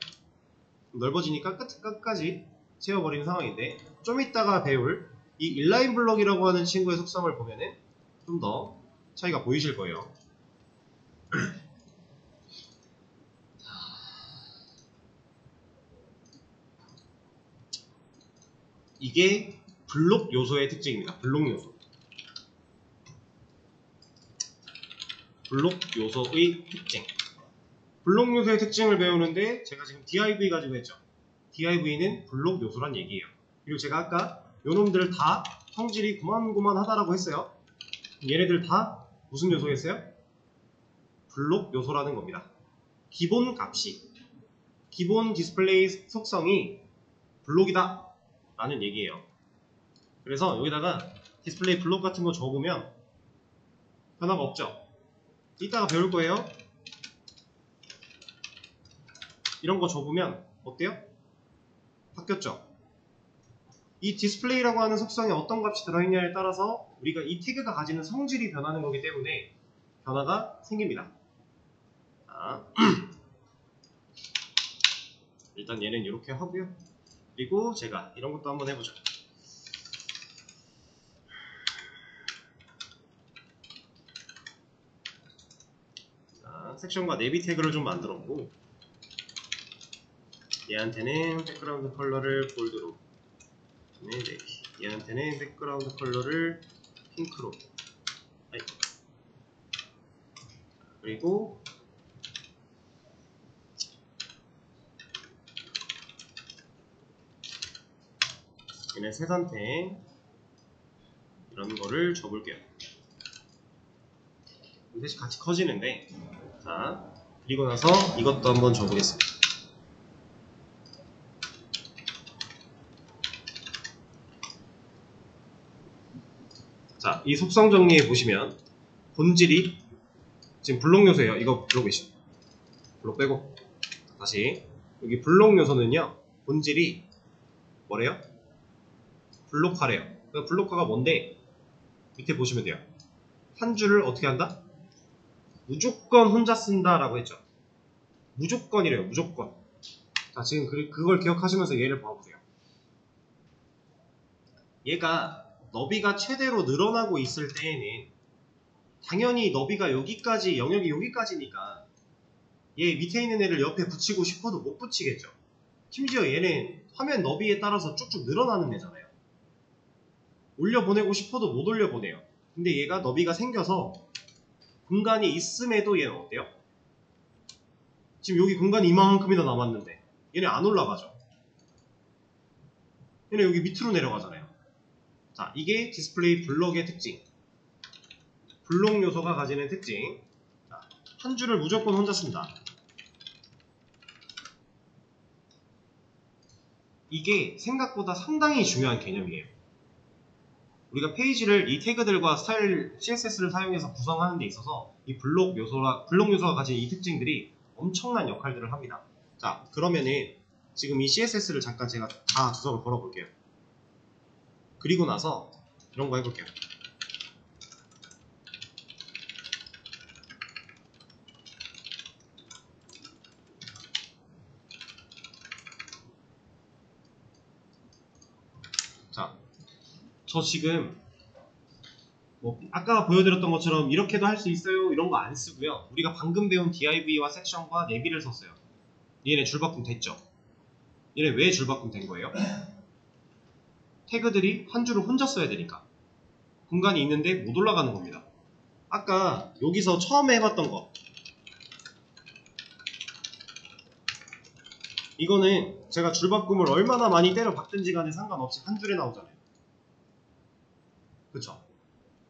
넓어지니까 끝까지 채워버리는 상황인데 좀 이따가 배울 이 인라인 블록이라고 하는 친구의 속성을 보면은 좀 더 차이가 보이실 거예요. 이게 블록 요소의 특징입니다. 블록 요소. 블록 요소의 특징. 블록 요소의 특징을 배우는데 제가 지금 div 가지고 했죠. div는 블록 요소란 얘기예요. 그리고 제가 아까 요놈들 다 성질이 고만고만하다라고 했어요. 얘네들 다 무슨 요소였어요? 블록 요소라는 겁니다. 기본 값이, 기본 디스플레이 속성이 블록이다 라는 얘기예요. 그래서 여기다가 디스플레이 블록 같은 거 적으면 변화가 없죠. 이따가 배울 거예요. 이런 거 적으면 어때요? 바뀌었죠? 이 디스플레이라고 하는 속성에 어떤 값이 들어있냐에 따라서 우리가 이 태그가 가지는 성질이 변하는 거기 때문에 변화가 생깁니다. 자, 일단 얘는 이렇게 하고요. 그리고 제가 이런 것도 한번 해보죠. 자, 섹션과 내비 태그를 좀 만들었고 얘한테는 백그라운드 컬러를 골드로, 내비. 얘한테는 백그라운드 컬러를 핑크로. 그리고 얘는 세단템 이런 거를 줘볼게요. 셋이 같이 커지는데, 자, 그리고 나서 이것도 한번 줘보겠습니다. 자, 이 속성 정리해 보시면 본질이 지금 블록 요소예요. 이거 블록이죠. 블록 빼고 다시 여기 블록 요소는요, 본질이 뭐래요? 블록화래요. 그러니까 블록화가 뭔데 밑에 보시면 돼요. 한 줄을 어떻게 한다? 무조건 혼자 쓴다 라고 했죠. 무조건이래요. 무조건. 자, 지금 그걸 기억하시면서 얘를 봐보세요. 얘가 너비가 최대로 늘어나고 있을 때에는 당연히 너비가 여기까지, 영역이 여기까지니까 얘 밑에 있는 애를 옆에 붙이고 싶어도 못 붙이겠죠. 심지어 얘는 화면 너비에 따라서 쭉쭉 늘어나는 애잖아요. 올려보내고 싶어도 못 올려보내요. 근데 얘가 너비가 생겨서 공간이 있음에도 얘는 어때요? 지금 여기 공간이 이만큼이나 남았는데 얘네 안 올라가죠. 얘네 여기 밑으로 내려가잖아요. 자, 이게 디스플레이 블록의 특징. 블록 요소가 가지는 특징. 자, 한 줄을 무조건 혼자 쓴다. 이게 생각보다 상당히 중요한 개념이에요. 우리가 페이지를 이 태그들과 스타일 CSS를 사용해서 구성하는 데 있어서 이 블록 요소가 가진 이 특징들이 엄청난 역할들을 합니다. 자, 그러면은 지금 이 CSS를 잠깐 제가 다 주석을 걸어볼게요. 그리고 나서 이런 거 해볼게요. 자, 저 지금 뭐 아까 보여드렸던 것처럼 이렇게도 할 수 있어요 이런 거 안 쓰고요. 우리가 방금 배운 div와 섹션과 내비를 썼어요. 얘네 줄바꿈 됐죠? 얘네 왜 줄바꿈 된 거예요? 태그들이 한 줄을 혼자 써야 되니까 공간이 있는데 못 올라가는 겁니다. 아까 여기서 처음에 해봤던 거 이거는 제가 줄바꿈을 얼마나 많이 때려 박든지 간에 상관없이 한 줄에 나오잖아요. 그쵸?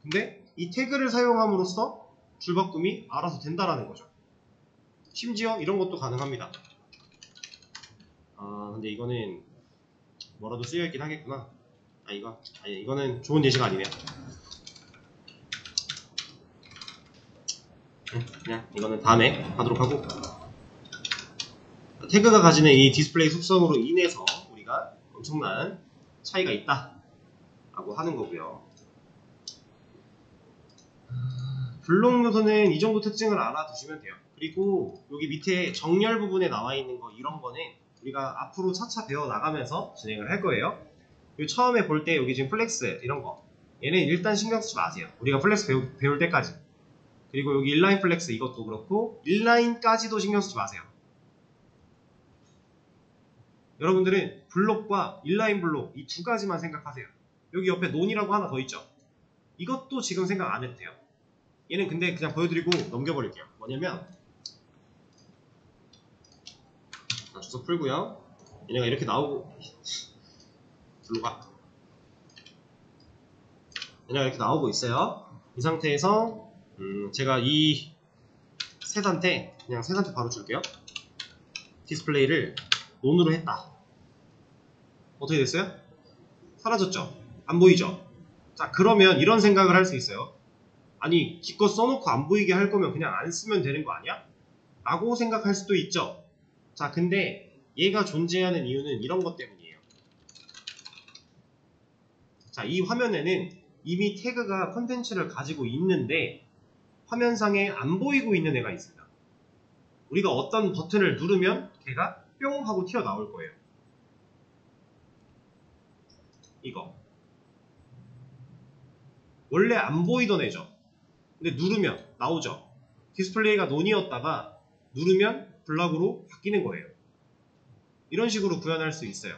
근데 이 태그를 사용함으로써 줄바꿈이 알아서 된다라는 거죠. 심지어 이런 것도 가능합니다. 아 근데 이거는 뭐라도 쓰여있긴 하겠구나. 이거는 좋은 예시가 아니네요. 그냥 이거는 다음에 하도록 하고, 태그가 가지는 이 디스플레이 속성으로 인해서 우리가 엄청난 차이가 있다 라고 하는 거고요. 블록 요소는 이 정도 특징을 알아두시면 돼요. 그리고 여기 밑에 정렬 부분에 나와 있는 거 이런 거는 우리가 앞으로 차차 배워 나가면서 진행을 할 거예요. 그리고 처음에 볼 때 여기 지금 플렉스 이런 거 얘는 일단 신경 쓰지 마세요. 우리가 플렉스 배울 때까지. 그리고 여기 인라인 플렉스 이것도 그렇고 인라인까지도 신경 쓰지 마세요. 여러분들은 블록과 인라인 블록 이 두 가지만 생각하세요. 여기 옆에 논이라고 하나 더 있죠. 이것도 지금 생각 안 해도 돼요. 얘는 근데 그냥 보여드리고 넘겨버릴게요. 뭐냐면 주소 풀고요. 얘네가 이렇게 나오고 얘네가 이렇게 나오고 있어요. 이 상태에서 제가 이 셋한테 그냥 셋한테 바로 줄게요. 디스플레이를 논으로 했다. 어떻게 됐어요? 사라졌죠? 안 보이죠? 자, 그러면 이런 생각을 할 수 있어요. 아니, 기껏 써놓고 안 보이게 할 거면 그냥 안 쓰면 되는 거 아니야? 라고 생각할 수도 있죠. 자, 근데 얘가 존재하는 이유는 이런 것 때문이에요. 자, 이 화면에는 이미 태그가 컨텐츠를 가지고 있는데 화면상에 안 보이고 있는 애가 있습니다. 우리가 어떤 버튼을 누르면 걔가 뿅 하고 튀어나올 거예요. 이거 원래 안 보이던 애죠. 근데 누르면 나오죠. 디스플레이가 논이었다가 누르면 블락으로 바뀌는 거예요. 이런 식으로 구현할 수 있어요.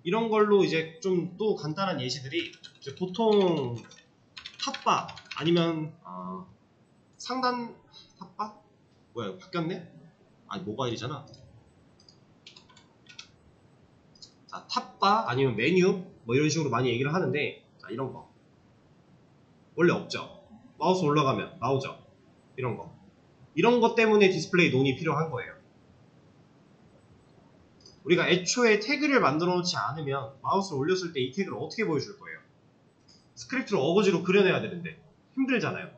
이런 걸로 이제 좀 또 간단한 예시들이 이제 보통 탑바 아니면 상단 탑바? 뭐야 바뀌었네? 아니 모바일이잖아. 자, 탑바 아니면 메뉴 뭐 이런 식으로 많이 얘기를 하는데, 자, 이런 거 원래 없죠. 마우스 올라가면 나오죠. 이런 거 때문에 디스플레이 논이 필요한 거예요. 우리가 애초에 태그를 만들어 놓지 않으면 마우스를 올렸을 때 이 태그를 어떻게 보여줄 거예요? 스크립트를 어거지로 그려내야 되는데 힘들잖아요.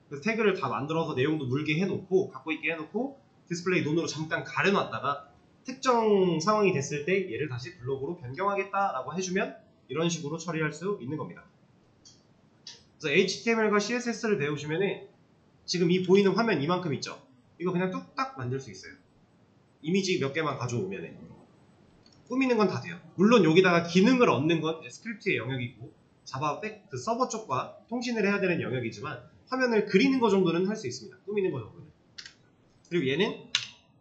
그래서 태그를 다 만들어서 내용도 물게 해놓고 갖고 있게 해놓고 디스플레이 논으로 잠깐 가려놨다가 특정 상황이 됐을 때 얘를 다시 블록으로 변경하겠다라고 해주면 이런 식으로 처리할 수 있는 겁니다. 그래서 HTML과 CSS를 배우시면은 지금 이 보이는 화면 이만큼 있죠? 이거 그냥 뚝딱 만들 수 있어요. 이미지 몇 개만 가져오면은 꾸미는 건 다 돼요. 물론 여기다가 기능을 얻는 건 스크립트의 영역이고 자바 그 서버 쪽과 통신을 해야 되는 영역이지만 화면을 그리는 거 정도는 할 수 있습니다. 꾸미는 거 정도는. 그리고 얘는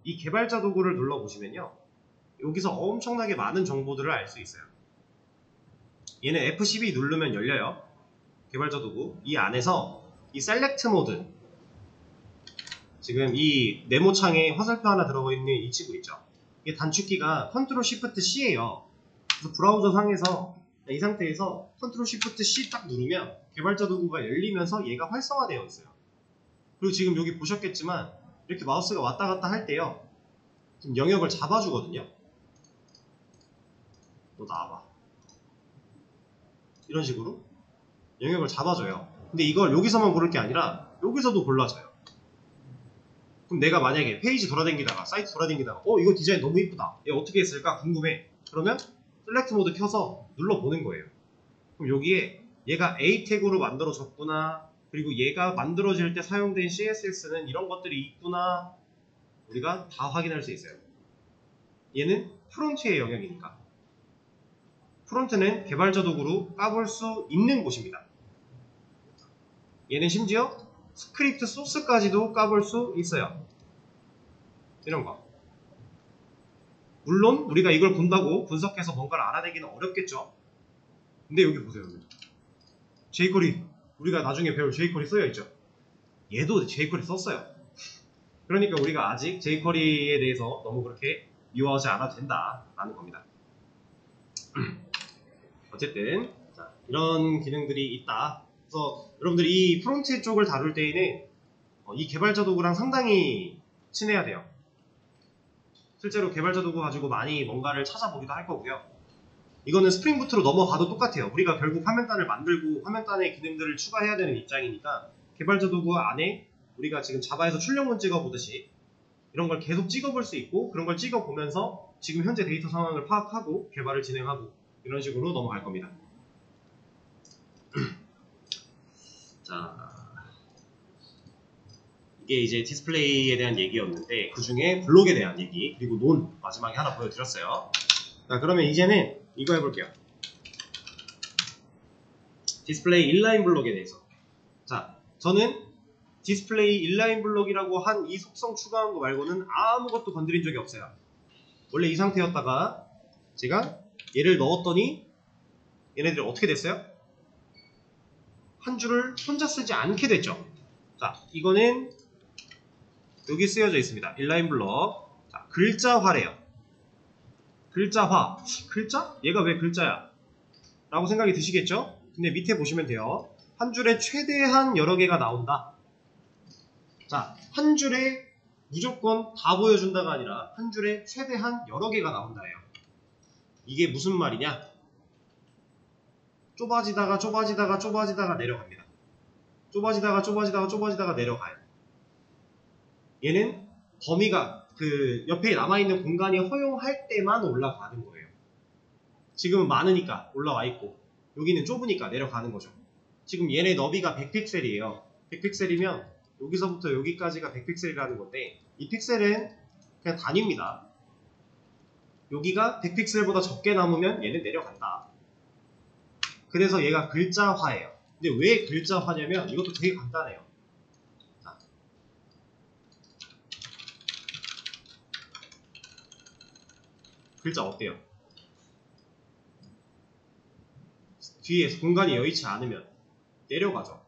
이 개발자 도구를 눌러보시면요. 여기서 엄청나게 많은 정보들을 알 수 있어요. 얘는 F12 누르면 열려요. 개발자 도구. 이 안에서 이 셀렉트 모드, 지금 이 네모 창에 화살표 하나 들어가 있는 이 친구 있죠. 이게 단축키가 컨트롤 시프트 C예요. 그래서 브라우저 상에서 이 상태에서 컨트롤 시프트 C 딱 누르면 개발자 도구가 열리면서 얘가 활성화되어 있어요. 그리고 지금 여기 보셨겠지만 이렇게 마우스가 왔다 갔다 할 때요, 지금 영역을 잡아주거든요. 너 나와봐. 이런 식으로 영역을 잡아줘요. 근데 이걸 여기서만 고를 게 아니라 여기서도 골라줘요. 그럼 내가 만약에 페이지 돌아다니다가 사이트 돌아다니다가 이거 디자인 너무 이쁘다. 얘 어떻게 했을까 궁금해. 그러면 셀렉트 모드 켜서 눌러보는 거예요. 그럼 여기에 얘가 A 태그로 만들어졌구나. 그리고 얘가 만들어질 때 사용된 CSS는 이런 것들이 있구나. 우리가 다 확인할 수 있어요. 얘는 프론트의 영역이니까. 프론트는 개발자 도구로 까볼 수 있는 곳입니다. 얘는 심지어 스크립트 소스까지도 까볼 수 있어요. 이런 거. 물론 우리가 이걸 본다고 분석해서 뭔가를 알아내기는 어렵겠죠. 근데 여기 보세요. jQuery, 우리가 나중에 배울 jQuery 쓰여있죠. 얘도 jQuery 썼어요. 그러니까 우리가 아직 jQuery에 대해서 너무 그렇게 미워하지 않아도 된다라는 겁니다. 어쨌든 자, 이런 기능들이 있다. 그래서 여러분들이 이 프론트 쪽을 다룰 때에는 이 개발자 도구랑 상당히 친해야 돼요. 실제로 개발자 도구 가지고 많이 뭔가를 찾아보기도 할 거고요. 이거는 스프링 부트로 넘어가도 똑같아요. 우리가 결국 화면단을 만들고 화면단의 기능들을 추가해야 되는 입장이니까 개발자 도구 안에 우리가 지금 자바에서 출력문 찍어보듯이 이런 걸 계속 찍어볼 수 있고 그런 걸 찍어보면서 지금 현재 데이터 상황을 파악하고 개발을 진행하고 이런 식으로 넘어갈 겁니다. 자, 이게 이제 디스플레이에 대한 얘기였는데 그 중에 블록에 대한 얘기 그리고 논 마지막에 하나 보여드렸어요. 자, 그러면 이제는 이거 해볼게요. 디스플레이 인라인 블록에 대해서. 자, 저는 디스플레이 인라인 블록이라고 한 이 속성 추가한 거 말고는 아무것도 건드린 적이 없어요. 원래 이 상태였다가 제가 얘를 넣었더니 얘네들이 어떻게 됐어요? 한 줄을 혼자 쓰지 않게 됐죠. 자, 이거는 여기 쓰여져 있습니다. 인라인 블록. 자, 글자화래요. 글자화. 글자? 얘가 왜 글자야? 라고 생각이 드시겠죠? 근데 밑에 보시면 돼요. 한 줄에 최대한 여러 개가 나온다. 자, 한 줄에 무조건 다 보여준다가 아니라 한 줄에 최대한 여러 개가 나온다예요. 이게 무슨 말이냐? 좁아지다가 좁아지다가 좁아지다가 내려갑니다. 좁아지다가 내려가요. 얘는 범위가 그 옆에 남아있는 공간이 허용할 때만 올라가는 거예요. 지금은 많으니까 올라와 있고 여기는 좁으니까 내려가는 거죠. 지금 얘네 너비가 100픽셀이에요. 100픽셀이면 여기서부터 여기까지가 100픽셀이라는 건데 이 픽셀은 그냥 단위입니다. 여기가 100픽셀보다 적게 남으면 얘는 내려간다. 그래서 얘가 글자화예요. 근데 왜 글자화냐면 이것도 되게 간단해요. 자. 글자 어때요? 뒤에 공간이 여의치 않으면 내려가죠.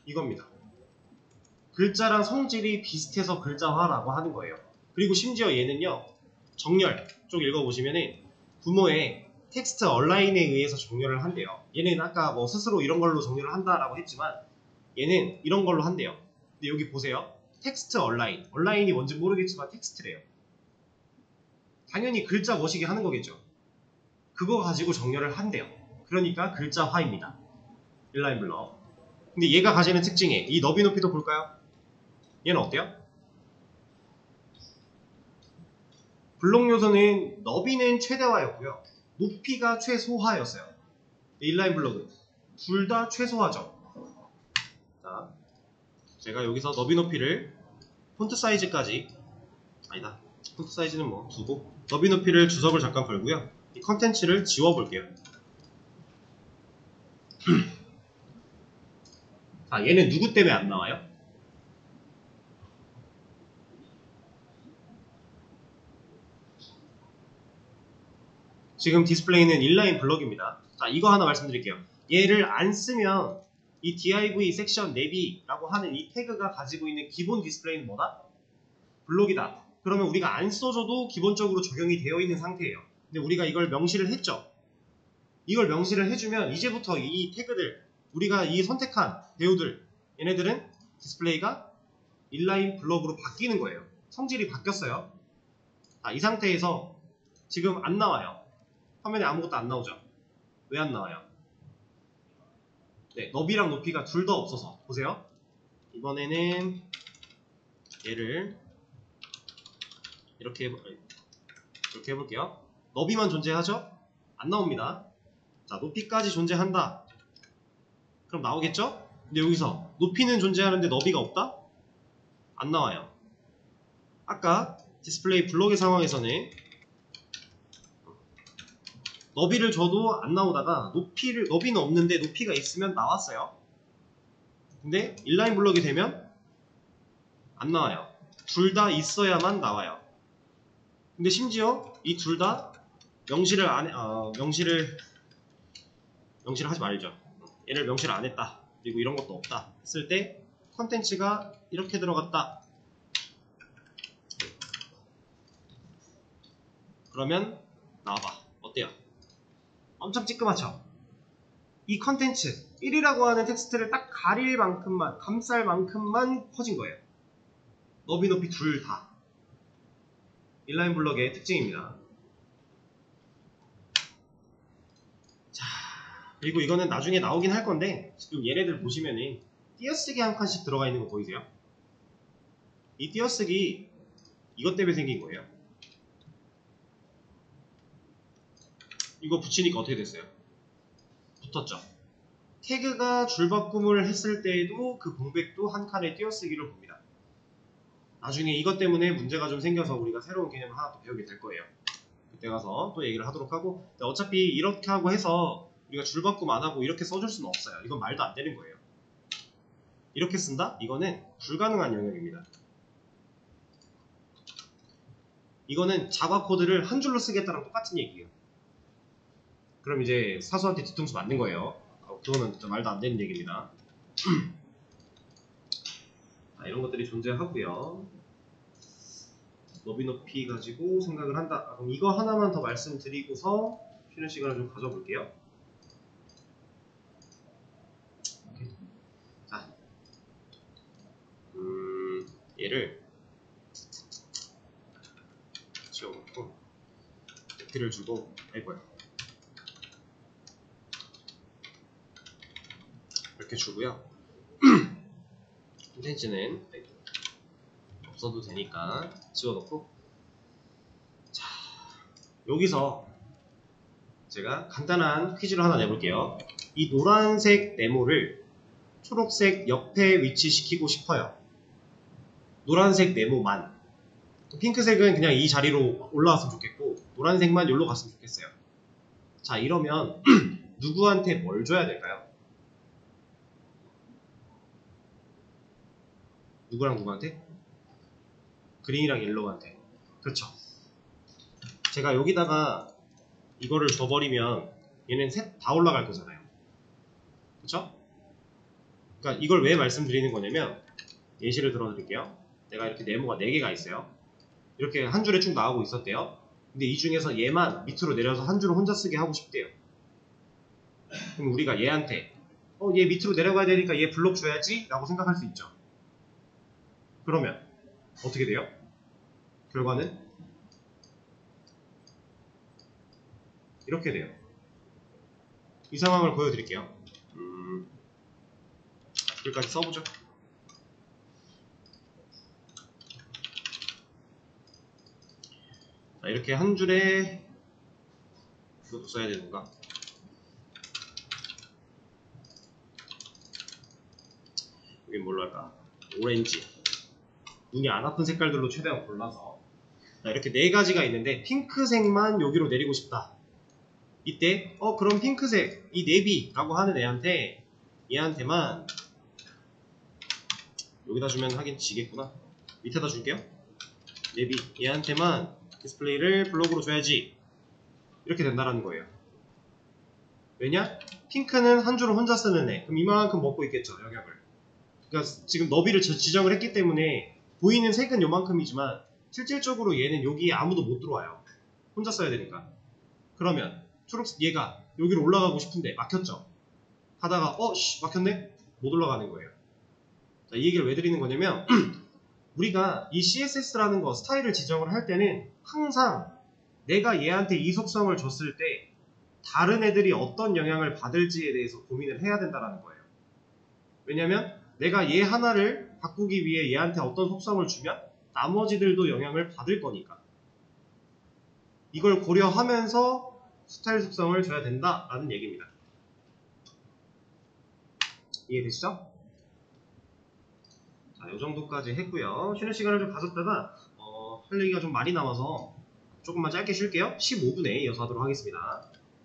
이겁니다. 글자랑 성질이 비슷해서 글자화라고 하는 거예요. 그리고 심지어 얘는요. 정렬 쪽 읽어보시면은 부모의 텍스트 얼라인에 의해서 정렬을 한대요. 얘는 아까 뭐 스스로 이런 걸로 정렬을 한다라고 했지만 얘는 이런 걸로 한대요. 근데 여기 보세요. 텍스트 얼라인. 얼라인이 뭔지 모르겠지만 텍스트래요. 당연히 글자 멋이게 하는 거겠죠. 그거 가지고 정렬을 한대요. 그러니까 글자화입니다. 인라인 블럭. 근데 얘가 가지는 특징에 이 너비 높이도 볼까요? 얘는 어때요? 블록 요소는 너비는 최대화였고요. 높이가 최소화였어요. 인라인 블록은 둘 다 최소화죠. 자, 제가 여기서 너비 높이를 폰트 사이즈까지 아니다. 폰트 사이즈는 뭐 두고 너비 높이를 주석을 잠깐 걸고요. 이 컨텐츠를 지워볼게요. 자, 얘는 누구 때문에 안 나와요? 지금 디스플레이는 인라인 블럭입니다. 자, 이거 하나 말씀드릴게요. 얘를 안 쓰면 이 div 섹션 내비라고 하는 이 태그가 가지고 있는 기본 디스플레이는 뭐다? 블록이다. 그러면 우리가 안 써줘도 기본적으로 적용이 되어 있는 상태예요. 근데 우리가 이걸 명시를 했죠. 이걸 명시를 해주면 이제부터 이 태그들, 우리가 이 선택한 배우들, 얘네들은 디스플레이가 인라인 블럭으로 바뀌는 거예요. 성질이 바뀌었어요. 자, 이 상태에서 지금 안 나와요. 화면에 아무것도 안 나오죠. 왜 안 나와요? 네, 너비랑 높이가 둘 다 없어서. 보세요. 이번에는 얘를 이렇게 해볼게요. 너비만 존재하죠? 안 나옵니다. 자, 높이까지 존재한다. 그럼 나오겠죠? 근데 여기서 높이는 존재하는데 너비가 없다? 안 나와요. 아까 디스플레이 블록의 상황에서는 너비를 줘도 안 나오다가 너비는 없는데 높이가 있으면 나왔어요. 근데 인라인 블록이 되면 안 나와요. 둘 다 있어야만 나와요. 근데 심지어 이 둘 다 명시를 하지 말죠. 얘를 명시를 안 했다. 그리고 이런 것도 없다. 했을 때 컨텐츠가 이렇게 들어갔다. 그러면 나와봐. 어때요? 엄청 찌끄맣죠? 이 컨텐츠 1이라고 하는 텍스트를 딱 가릴 만큼만, 감쌀 만큼만 커진 거예요. 너비 높이 둘 다. 인라인 블록의 특징입니다. 자, 그리고 이거는 나중에 나오긴 할 건데 지금 얘네들 보시면은 띄어쓰기 한 칸씩 들어가 있는 거 보이세요? 이 띄어쓰기 이것 때문에 생긴 거예요. 이거 붙이니까 어떻게 됐어요? 붙었죠? 태그가 줄바꿈을 했을 때에도 그 공백도 한 칸의 띄어쓰기를 봅니다. 나중에 이것 때문에 문제가 좀 생겨서 우리가 새로운 개념을 하나 더 배우게 될 거예요. 그때 가서 또 얘기를 하도록 하고, 어차피 이렇게 하고 해서 우리가 줄바꿈 안 하고 이렇게 써줄 수는 없어요. 이건 말도 안 되는 거예요. 이렇게 쓴다? 이거는 불가능한 영역입니다. 이거는 자바 코드를 한 줄로 쓰겠다랑 똑같은 얘기예요. 그럼 이제 사수한테 뒤통수 맞는 거예요. 그거는 진짜 말도 안 되는 얘기입니다. 자, 이런 것들이 존재하고요. 너비 높이 가지고 생각을 한다. 그럼 이거 하나만 더 말씀드리고서 쉬는 시간을 좀 가져볼게요. 오케이. 자, 얘를 지워놓고 F를 주고 아이고요. 이렇게 주고요. 콘텐츠는 없어도 되니까 지워놓고, 자, 여기서 제가 간단한 퀴즈를 하나 내볼게요. 이 노란색 네모를 초록색 옆에 위치시키고 싶어요. 노란색 네모만. 핑크색은 그냥 이 자리로 올라왔으면 좋겠고 노란색만 여기로 갔으면 좋겠어요. 자, 이러면 누구한테 뭘 줘야 될까요? 누구랑 누구한테? 그린이랑 옐로우한테. 그렇죠. 제가 여기다가 이거를 줘버리면 얘는 셋 다 올라갈 거잖아요. 그렇죠? 그러니까 이걸 왜 말씀드리는 거냐면, 예시를 들어드릴게요. 내가 이렇게 네모가 4개가 있어요. 이렇게 한 줄에 쭉 나오고 있었대요. 근데 이 중에서 얘만 밑으로 내려서 한 줄을 혼자 쓰게 하고 싶대요. 그럼 우리가 얘한테 얘 밑으로 내려가야 되니까 얘 블록 줘야지 라고 생각할 수 있죠. 그러면 어떻게 돼요? 결과는 이렇게 돼요. 이 상황을 보여드릴게요. 여기까지 써보죠. 자, 이렇게 한 줄에 이것도 써야 되는가? 여기 뭘로 할까? 오렌지. 눈이 안 아픈 색깔들로 최대한 골라서. 자, 이렇게 4가지가 있는데 핑크색만 여기로 내리고 싶다. 이때 그럼 핑크색 이 네비라고 하는 얘한테만 여기다 주면 하긴 지겠구나. 밑에다 줄게요. 네비 얘한테만 디스플레이를 블록으로 줘야지. 이렇게 된다라는 거예요. 왜냐? 핑크는 한 줄을 혼자 쓰는 애. 그럼 이만큼 먹고 있겠죠, 영역을. 그러니까 지금 너비를 지정을 했기 때문에 보이는 색은 요만큼이지만 실질적으로 얘는 여기에 아무도 못 들어와요. 혼자 써야 되니까. 그러면 초록색 얘가 여기로 올라가고 싶은데 막혔죠. 하다가 막혔네? 못 올라가는 거예요. 자, 이 얘기를 왜 드리는 거냐면 우리가 이 CSS라는 거 스타일을 지정을 할 때는 항상 내가 얘한테 이 속성을 줬을 때 다른 애들이 어떤 영향을 받을지에 대해서 고민을 해야 된다는 거예요. 왜냐면 내가 얘 하나를 바꾸기 위해 얘한테 어떤 속성을 주면 나머지들도 영향을 받을 거니까. 이걸 고려하면서 스타일 속성을 줘야 된다라는 얘기입니다. 이해되시죠? 자, 이 정도까지 했고요. 쉬는 시간을 좀 가졌다가 할 얘기가 좀 많이 남아서 조금만 짧게 쉴게요. 15분에 이어서 하도록 하겠습니다.